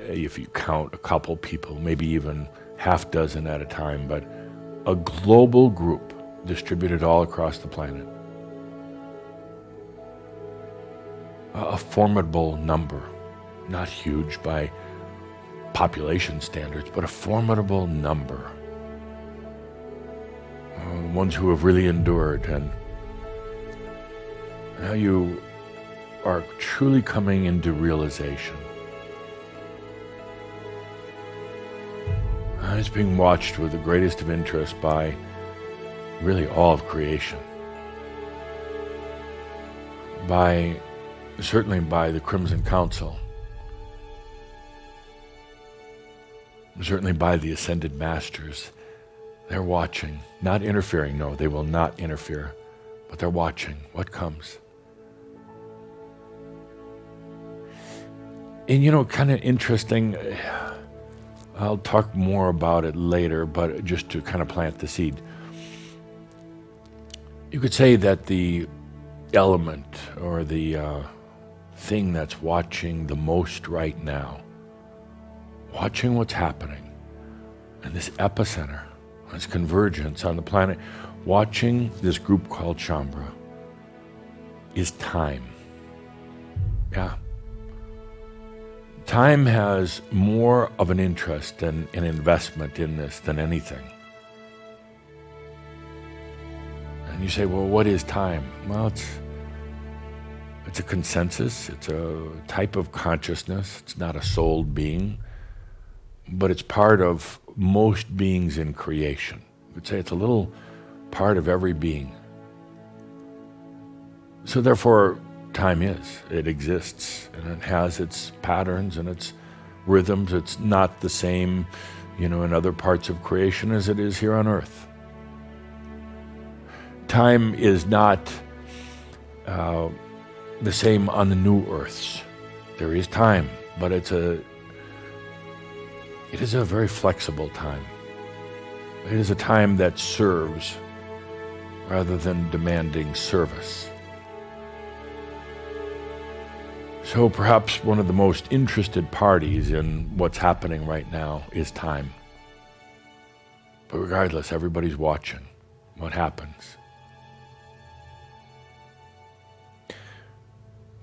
if you count a couple people, maybe even half dozen at a time, but a global group distributed all across the planet. A formidable number, not huge by population standards, but a formidable number. Ones who have really endured, and now you are truly coming into realization. It's being watched with the greatest of interest by really all of creation. Certainly by the Crimson Council. Certainly by the Ascended Masters. They're watching, not interfering. No, they will not interfere, but they're watching what comes. And kind of interesting, I'll talk more about it later, but just to kind of plant the seed. You could say that the element or the thing that's watching the most right now, watching what's happening in this epicenter, this convergence on the planet, watching this group called Shambhala, is time. Yeah. Time has more of an interest and an investment in this than anything. And you say, well, what is time? Well, it's a consensus. It's a type of consciousness. It's not a souled being, but it's part of most beings in creation. You could say it's a little part of every being. So therefore, time it exists, and it has its patterns and its rhythms. It's not the same, in other parts of creation as it is here on earth. Time is not the same on the new earths. There is time, but it is a very flexible time. It is a time that serves rather than demanding service. So perhaps one of the most interested parties in what's happening right now is time. But regardless, everybody's watching what happens.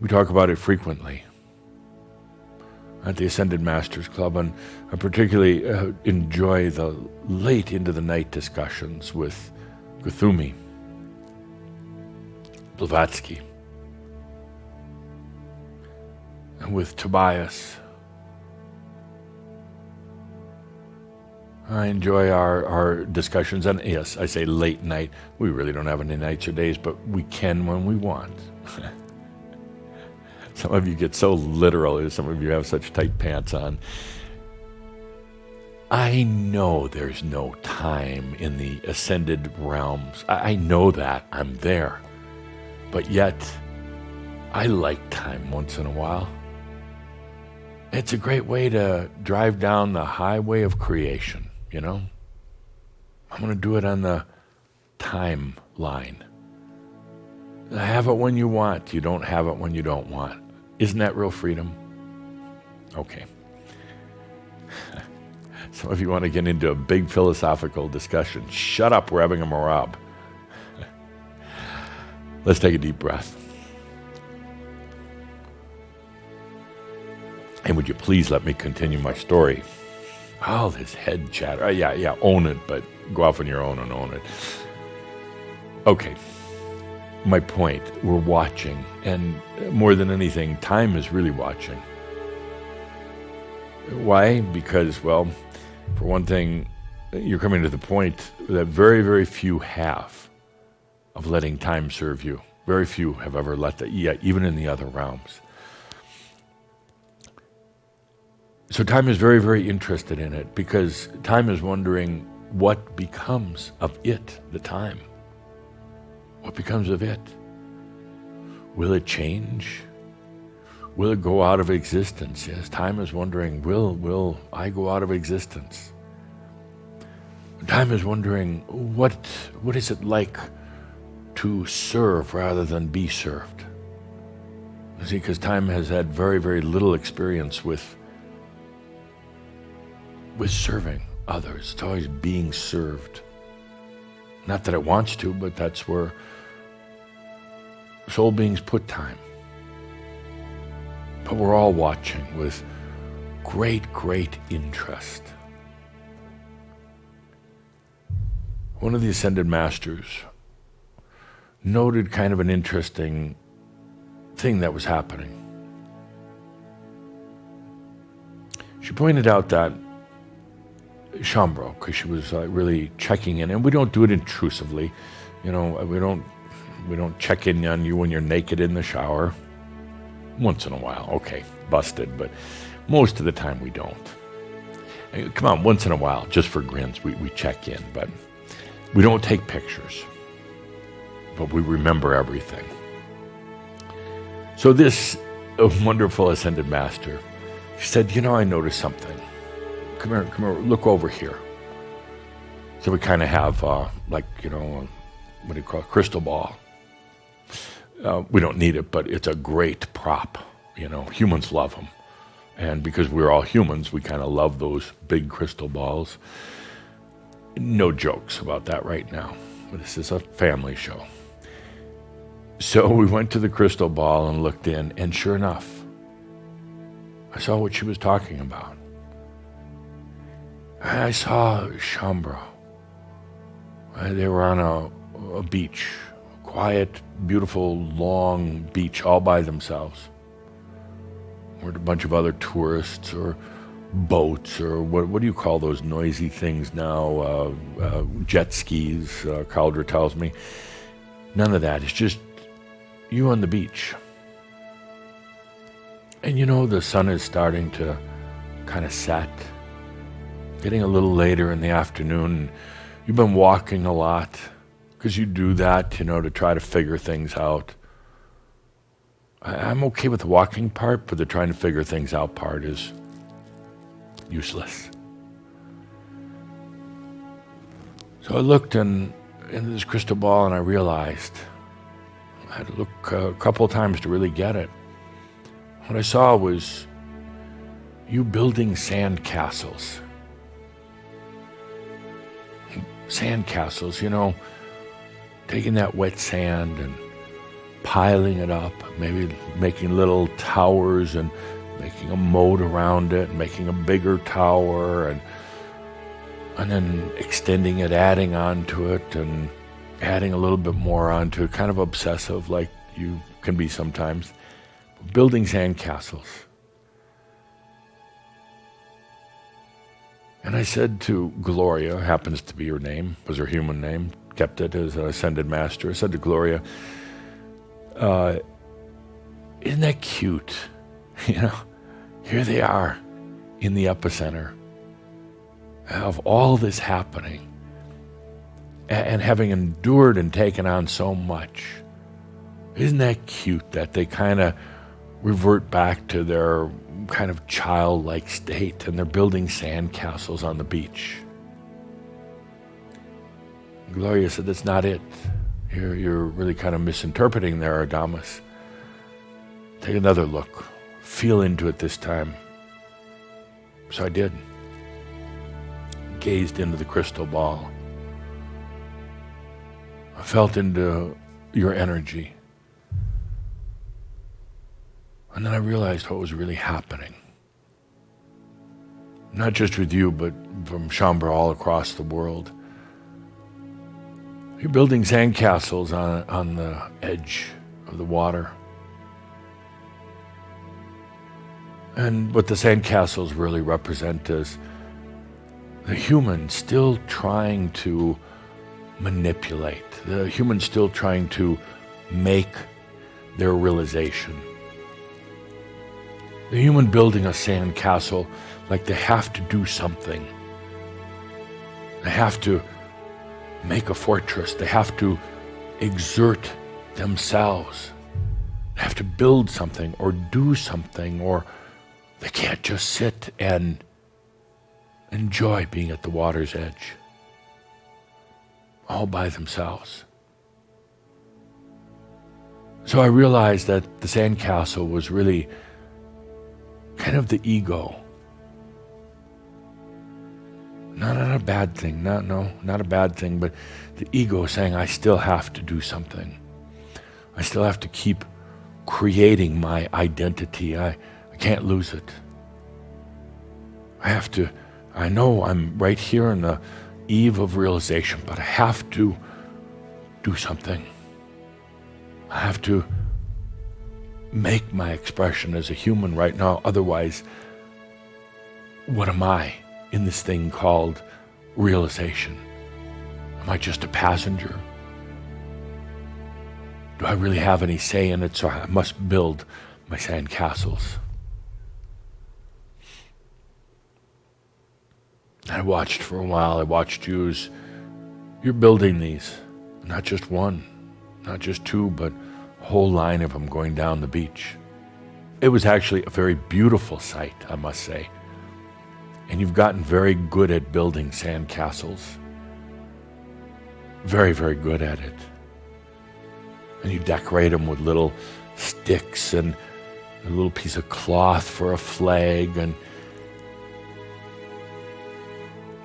We talk about it frequently at the Ascended Masters Club, and I particularly enjoy the late into the night discussions with Guthumi, Blavatsky, and with Tobias. I enjoy our discussions, and yes, I say late night. We really don't have any nights or days, but we can when we want. Some of you get so literal, some of you have such tight pants on. I know there's no time in the ascended realms. I know that. I'm there. But yet, I like time once in a while. It's a great way to drive down the highway of creation, I'm going to do it on the timeline. Have it when you want. You don't have it when you don't want. Isn't that real freedom? Okay. Some of you want to get into a big philosophical discussion. Shut up, we're having a marab. Let's take a deep breath. And would you please let me continue my story? All this head chatter. Yeah, own it, but go off on your own and own it. Okay. My point, we're watching, and more than anything, time is really watching. Why? Because, well, for one thing, you're coming to the point that very, very few have of letting time serve you. Very few have ever let that, even in the other realms. So time is very, very interested in it, because time is wondering what becomes of it, the time. What becomes of it? Will it change? Will it go out of existence? Yes, time is wondering, will I go out of existence? Time is wondering, what is it like to serve rather than be served? You see, because time has had very, very little experience with serving others. It's always being served. Not that it wants to, but that's where soul beings put time. But we're all watching with great, great interest. One of the Ascended Masters noted kind of an interesting thing that was happening. She pointed out that Shambro, because she was really checking in, and we don't do it intrusively. You know, we don't check in on you when you're naked in the shower. Once in a while, okay, busted, but most of the time we don't. Come on, once in a while, just for grins, we check in, but we don't take pictures. But we remember everything. So this wonderful Ascended Master, she said, you know, I noticed something. Come here, look over here. So we kind of have, what do you call it, crystal ball. We don't need it, but it's a great prop. You know, humans love them. And because we're all humans, we kind of love those big crystal balls. No jokes about that right now. This is a family show. So we went to the crystal ball and looked in, and sure enough, I saw what she was talking about. I saw Shambro. They were on a beach, a quiet, beautiful, long beach all by themselves. Or a bunch of other tourists or boats or what do you call those noisy things now? Jet skis, Caldra tells me. None of that. It's just you on the beach. And you know, the sun is starting to kind of set. Getting a little later in the afternoon. You've been walking a lot because you do that, you know, to try to figure things out. I'm okay with the walking part, but the trying to figure things out part is useless. So I looked into this crystal ball and I realized I had to look a couple of times to really get it. What I saw was you building sand castles. Sand castles, you know, taking that wet sand and piling it up, maybe making little towers and making a moat around it, making a bigger tower, and then extending it, adding on to it, and adding a little bit more onto it, kind of obsessive like you can be sometimes. Building sand castles. And I said to Gloria, happens to be her name, was her human name, kept it as an Ascended Master. I said to Gloria, isn't that cute? You know, here they are in the epicenter of all this happening and having endured and taken on so much. Isn't that cute that they kind of revert back to their kind of childlike state and they're building sand castles on the beach? Gloria said, that's not it. You're really kind of misinterpreting there, Adamus. Take another look. Feel into it this time. So I did. Gazed into the crystal ball. I felt into your energy. And then I realized what was really happening. Not just with you, but from Shambra all across the world. You're building sandcastles on the edge of the water. And what the sandcastles really represent is the human still trying to manipulate, the human still trying to make their realization. The human building a sandcastle like they have to do something. They have to make a fortress. They have to exert themselves. They have to build something or do something, or they can't just sit and enjoy being at the water's edge all by themselves. So I realized that the sandcastle was really kind of the ego. Not a bad thing, not a bad thing, but the ego saying, I still have to do something. I still have to keep creating my identity. I can't lose it. I know I'm right here on the eve of realization, but I have to do something. I have to make my expression as a human right now. Otherwise, what am I in this thing called realization? Am I just a passenger? Do I really have any say in it? So I must build my sandcastles. I watched for a while. I watched you as you're building these. Not just one, not just two, but a whole line of them going down the beach. It was actually a very beautiful sight, I must say. And you've gotten very good at building sandcastles. Very, very good at it. And you decorate them with little sticks and a little piece of cloth for a flag, and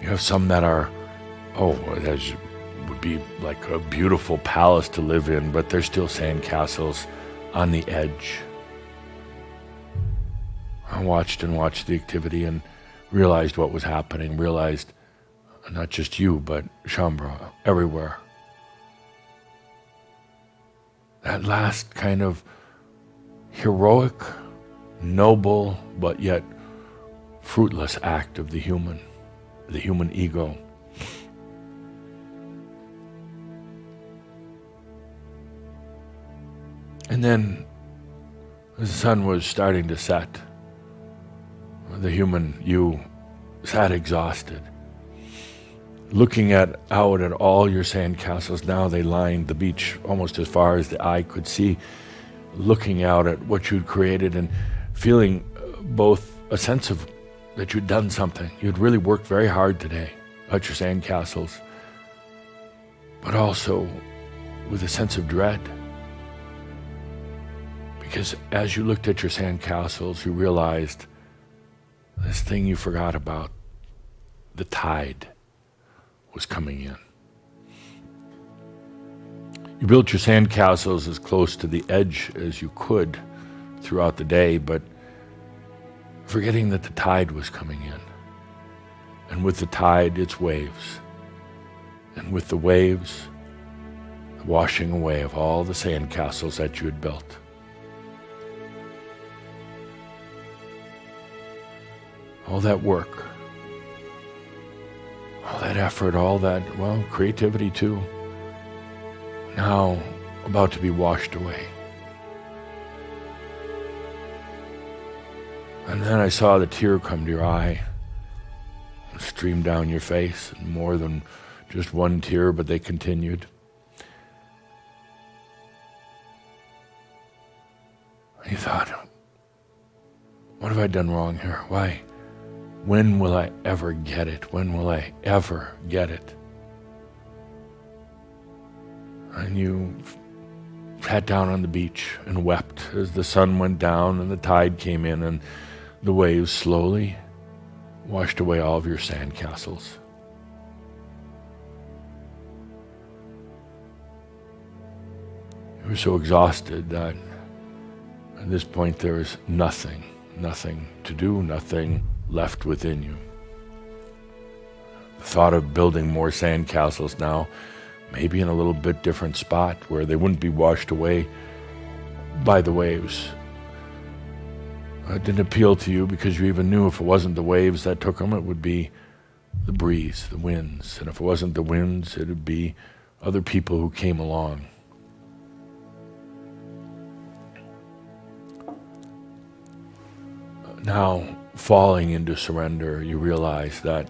you have some that are, that would be like a beautiful palace to live in, but they're still sandcastles on the edge. I watched the activity and realized what was happening, realized not just you, but Shambhala, everywhere. That last kind of heroic, noble, but yet fruitless act of the human ego. And then the sun was starting to set. The human you sat exhausted, looking out at all your sandcastles. Now they lined the beach almost as far as the eye could see, looking out at what you'd created and feeling both a sense of that you'd done something. You'd really worked very hard today at your sandcastles, but also with a sense of dread. Because as you looked at your sandcastles, you realized this thing you forgot about, the tide, was coming in. You built your sandcastles as close to the edge as you could throughout the day, but forgetting that the tide was coming in. And with the tide, it's waves. And with the waves, the washing away of all the sandcastles that you had built. All that work, all that effort, all that, creativity too, now about to be washed away. And then I saw the tear come to your eye, stream down your face, and more than just one tear, but they continued. And you thought, what have I done wrong here? Why? When will I ever get it? When will I ever get it? And you sat down on the beach and wept as the sun went down and the tide came in and the waves slowly washed away all of your sandcastles. You were so exhausted that at this point there was nothing to do, nothing left within you. The thought of building more sandcastles now, maybe in a little bit different spot where they wouldn't be washed away by the waves, it didn't appeal to you because you even knew if it wasn't the waves that took them, it would be the breeze, the winds. And if it wasn't the winds, it would be other people who came along. Now, falling into surrender, you realize that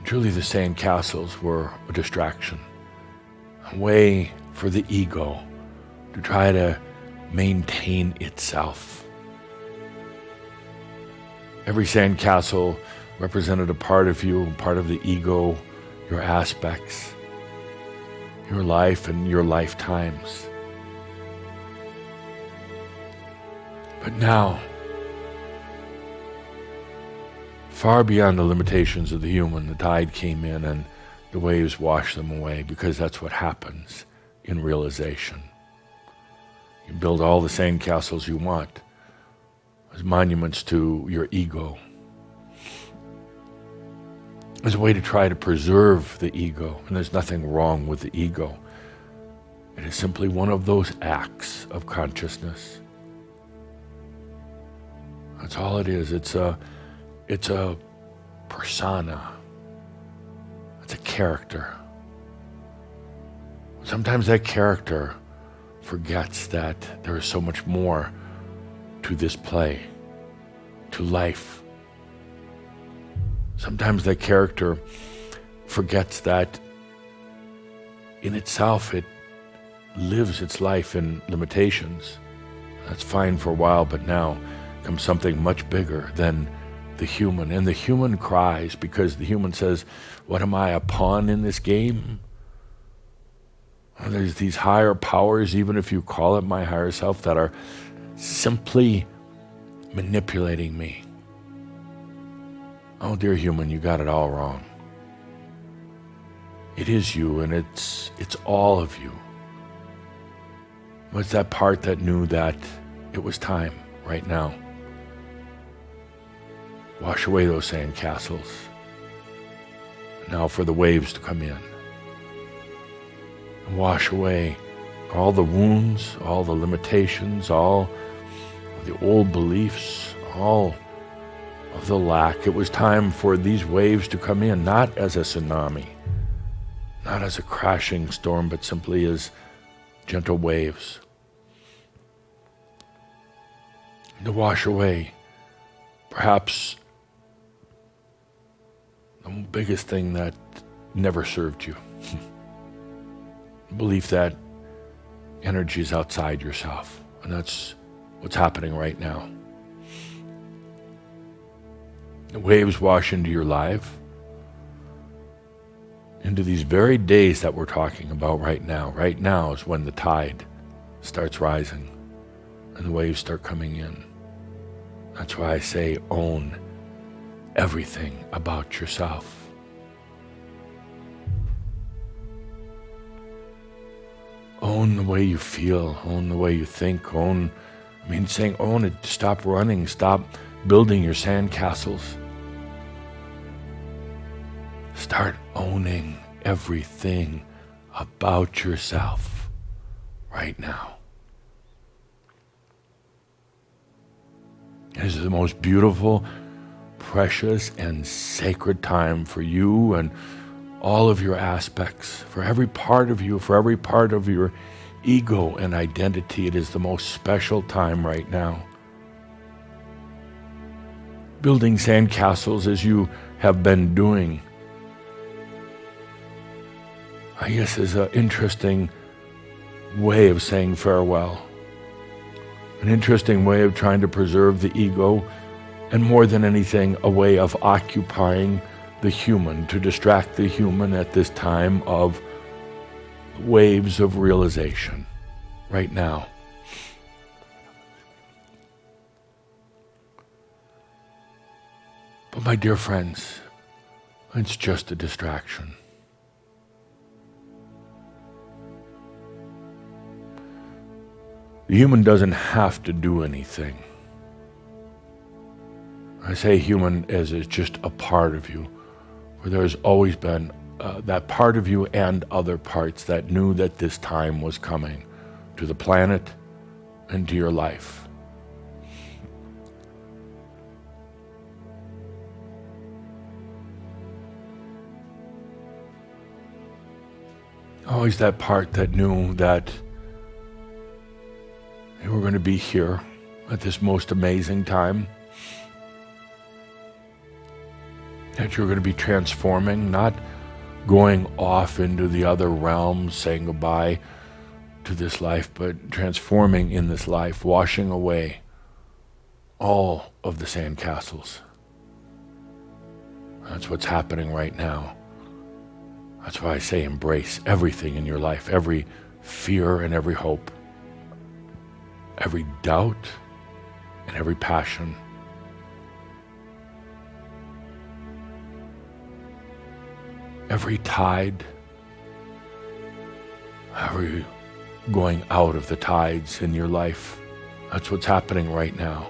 truly the sandcastles were a distraction, a way for the ego to try to maintain itself. Every sandcastle represented a part of you, part of the ego, your aspects, your life and your lifetimes. But now, far beyond the limitations of the human, the tide came in and the waves washed them away, because that's what happens in realization. You build all the sandcastles you want as monuments to your ego, as a way to try to preserve the ego. And there's nothing wrong with the ego. It is simply one of those acts of consciousness. That's all it is. It's a persona. It's a character. Sometimes that character forgets that there is so much more to this play, to life. Sometimes that character forgets that in itself it lives its life in limitations. That's fine for a while, but now comes something much bigger than the human. And the human cries because the human says, what am I, a pawn in this game? There's these higher powers, even if you call it my higher self, that are simply manipulating me. Oh, dear human, you got it all wrong. It is you, and it's all of you. It's that part that knew that it was time right now. Wash away those sandcastles. Now for the waves to come in. And wash away all the wounds, all the limitations, all the old beliefs, all of the lack. It was time for these waves to come in, not as a tsunami, not as a crashing storm, but simply as gentle waves. To wash away perhaps the biggest thing that never served you. The belief that energy is outside yourself. And that's what's happening right now. The waves wash into your life, into these very days that we're talking about right now. Right now is when the tide starts rising and the waves start coming in. That's why I say own everything about yourself. Own the way you feel, own the way you think, saying own it. Stop running, stop building your sandcastles. Start owning everything about yourself right now. It is the most beautiful, precious, and sacred time for you and all of your aspects, for every part of you, for every part of your ego and identity. It is the most special time right now. Building sandcastles as you have been doing, I guess, is an interesting way of saying farewell. An interesting way of trying to preserve the ego, and more than anything, a way of occupying the human, to distract the human at this time of waves of realization, right now. But my dear friends, it's just a distraction. The human doesn't have to do anything. I say human as it's just a part of you, where there's always been that part of you and other parts that knew that this time was coming to the planet and to your life. Always that part that knew that you were going to be here at this most amazing time, that you're going to be transforming, not going off into the other realms, saying goodbye to this life, but transforming in this life, washing away all of the sandcastles. That's what's happening right now. That's why I say embrace everything in your life, every fear and every hope, every doubt and every passion. Every tide, every going out of the tides in your life. That's what's happening right now.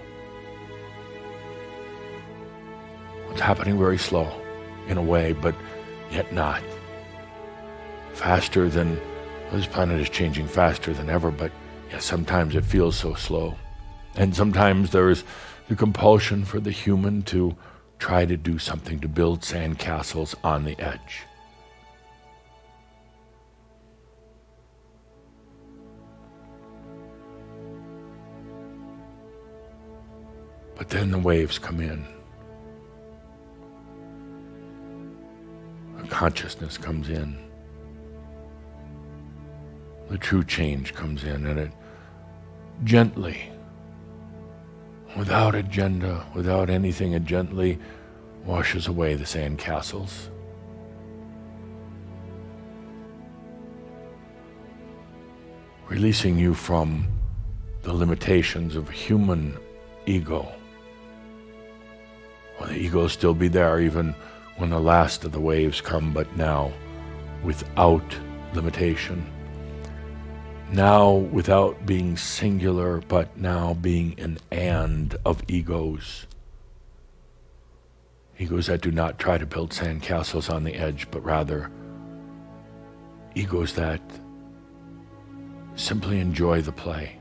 It's happening very slow in a way, but yet not. Faster than, well, this planet is changing faster than ever, but yes, sometimes it feels so slow. And sometimes there is the compulsion for the human to try to do something, to build sandcastles on the edge. But then the waves come in. The consciousness comes in. The true change comes in, and it gently, without agenda, without anything, it gently washes away the sandcastles. Releasing you from the limitations of human ego. Well, the ego will still be there even when the last of the waves come, but now without limitation. Now without being singular, but now being an and of egos. Egos that do not try to build sandcastles on the edge, but rather egos that simply enjoy the play.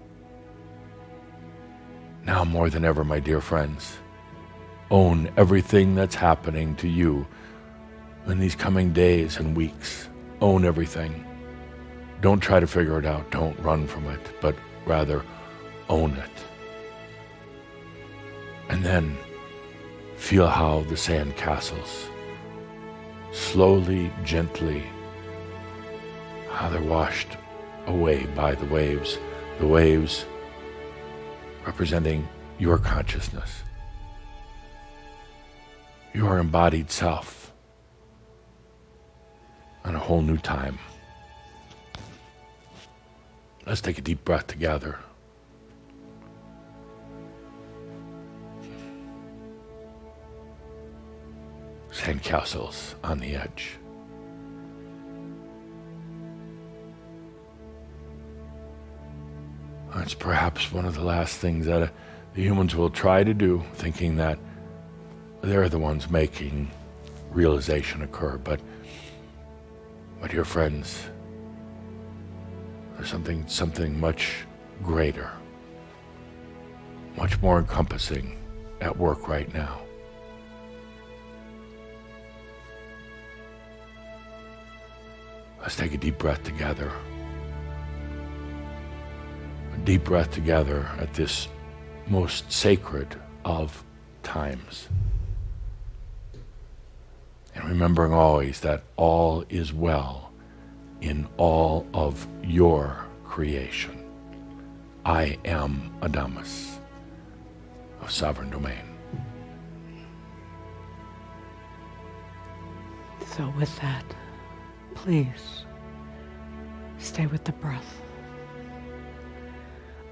Now more than ever, my dear friends, own everything that's happening to you in these coming days and weeks. Own everything. Don't try to figure it out. Don't run from it, but rather own it. And then feel how the sand castles, slowly, gently, how they're washed away by the waves representing your consciousness, your embodied self, on a whole new time. Let's take a deep breath together. Sandcastles on the edge. That's perhaps one of the last things that the humans will try to do, thinking that they're the ones making realization occur. But my dear friends, there's something much greater, much more encompassing at work right now. Let's take a deep breath together. A deep breath together at this most sacred of times. And remembering always that all is well in all of your creation. I am Adamus of Sovereign Domain. So with that, please stay with the breath.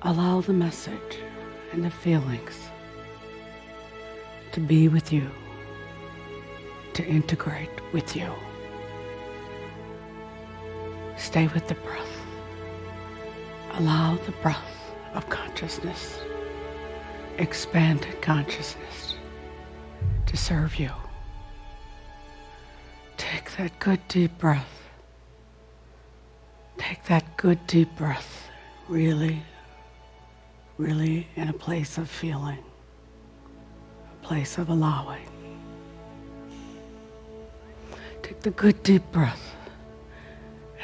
Allow the message and the feelings to be with you, to integrate with you. Stay with the breath. Allow the breath of consciousness, expanded consciousness, to serve you. Take that good deep breath. Take that good deep breath, really, really in a place of feeling, a place of allowing. Take the good deep breath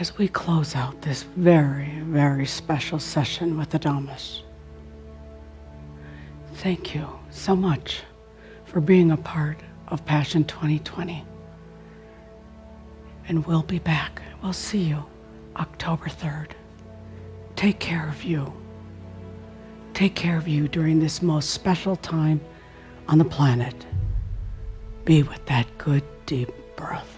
as we close out this very, very special session with Adamus. Thank you so much for being a part of Passion 2020. And we'll be back. We'll see you October 3rd. take care of you. Take care of you during this most special time on the planet. Be with that good, deep breath.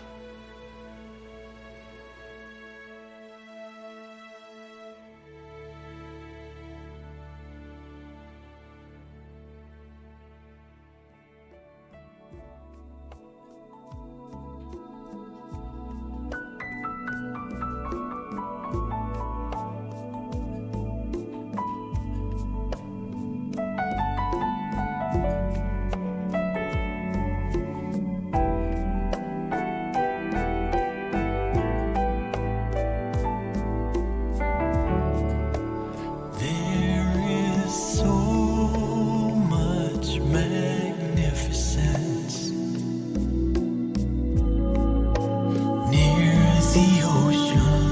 There is so much magnificence near the ocean.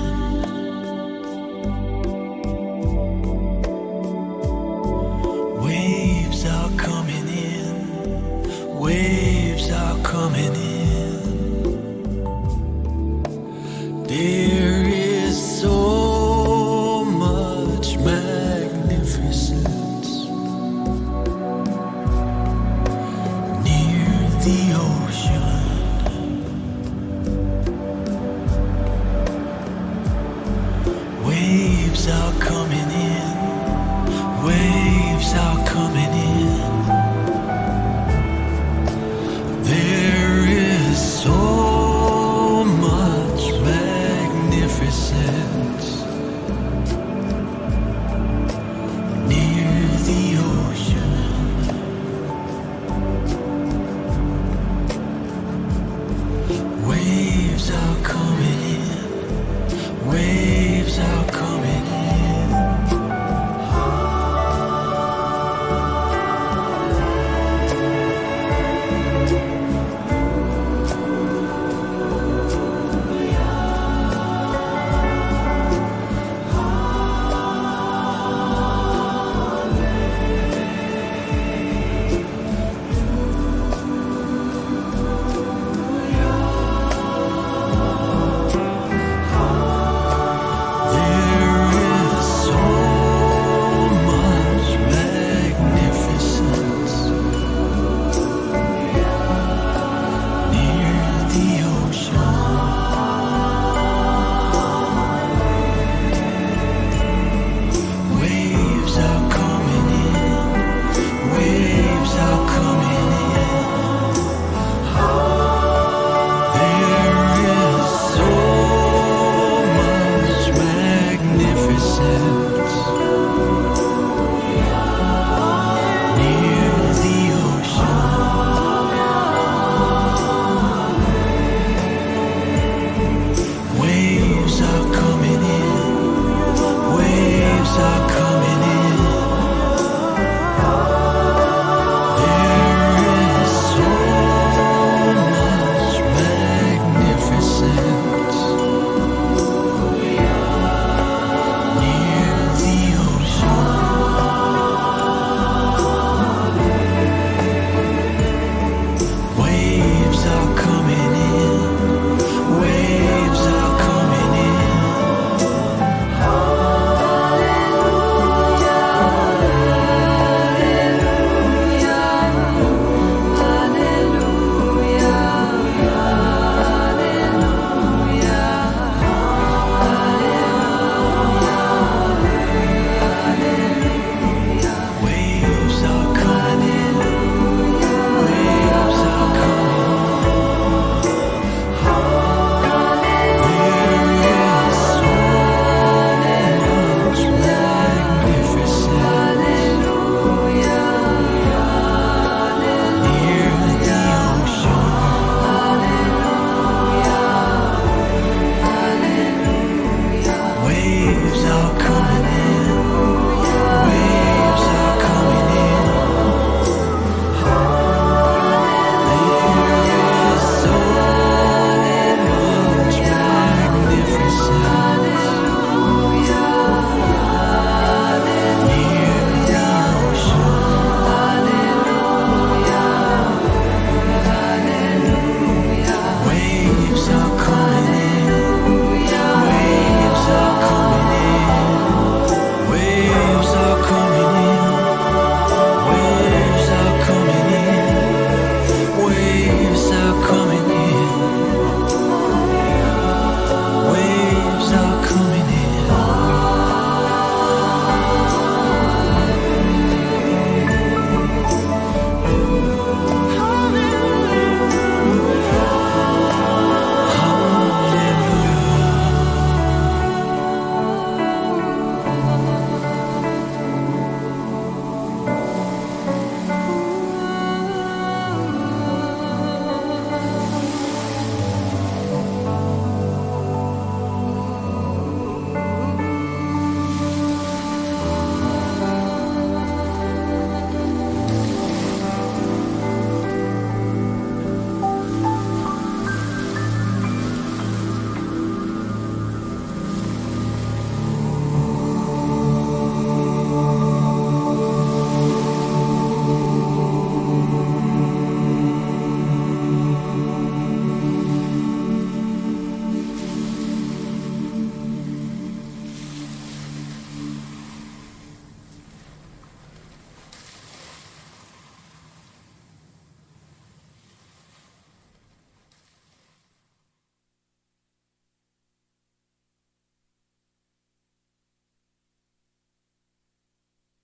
Waves are coming in, waves are coming in. There is so much magnificence near the ocean. Waves are coming in, waves are coming in.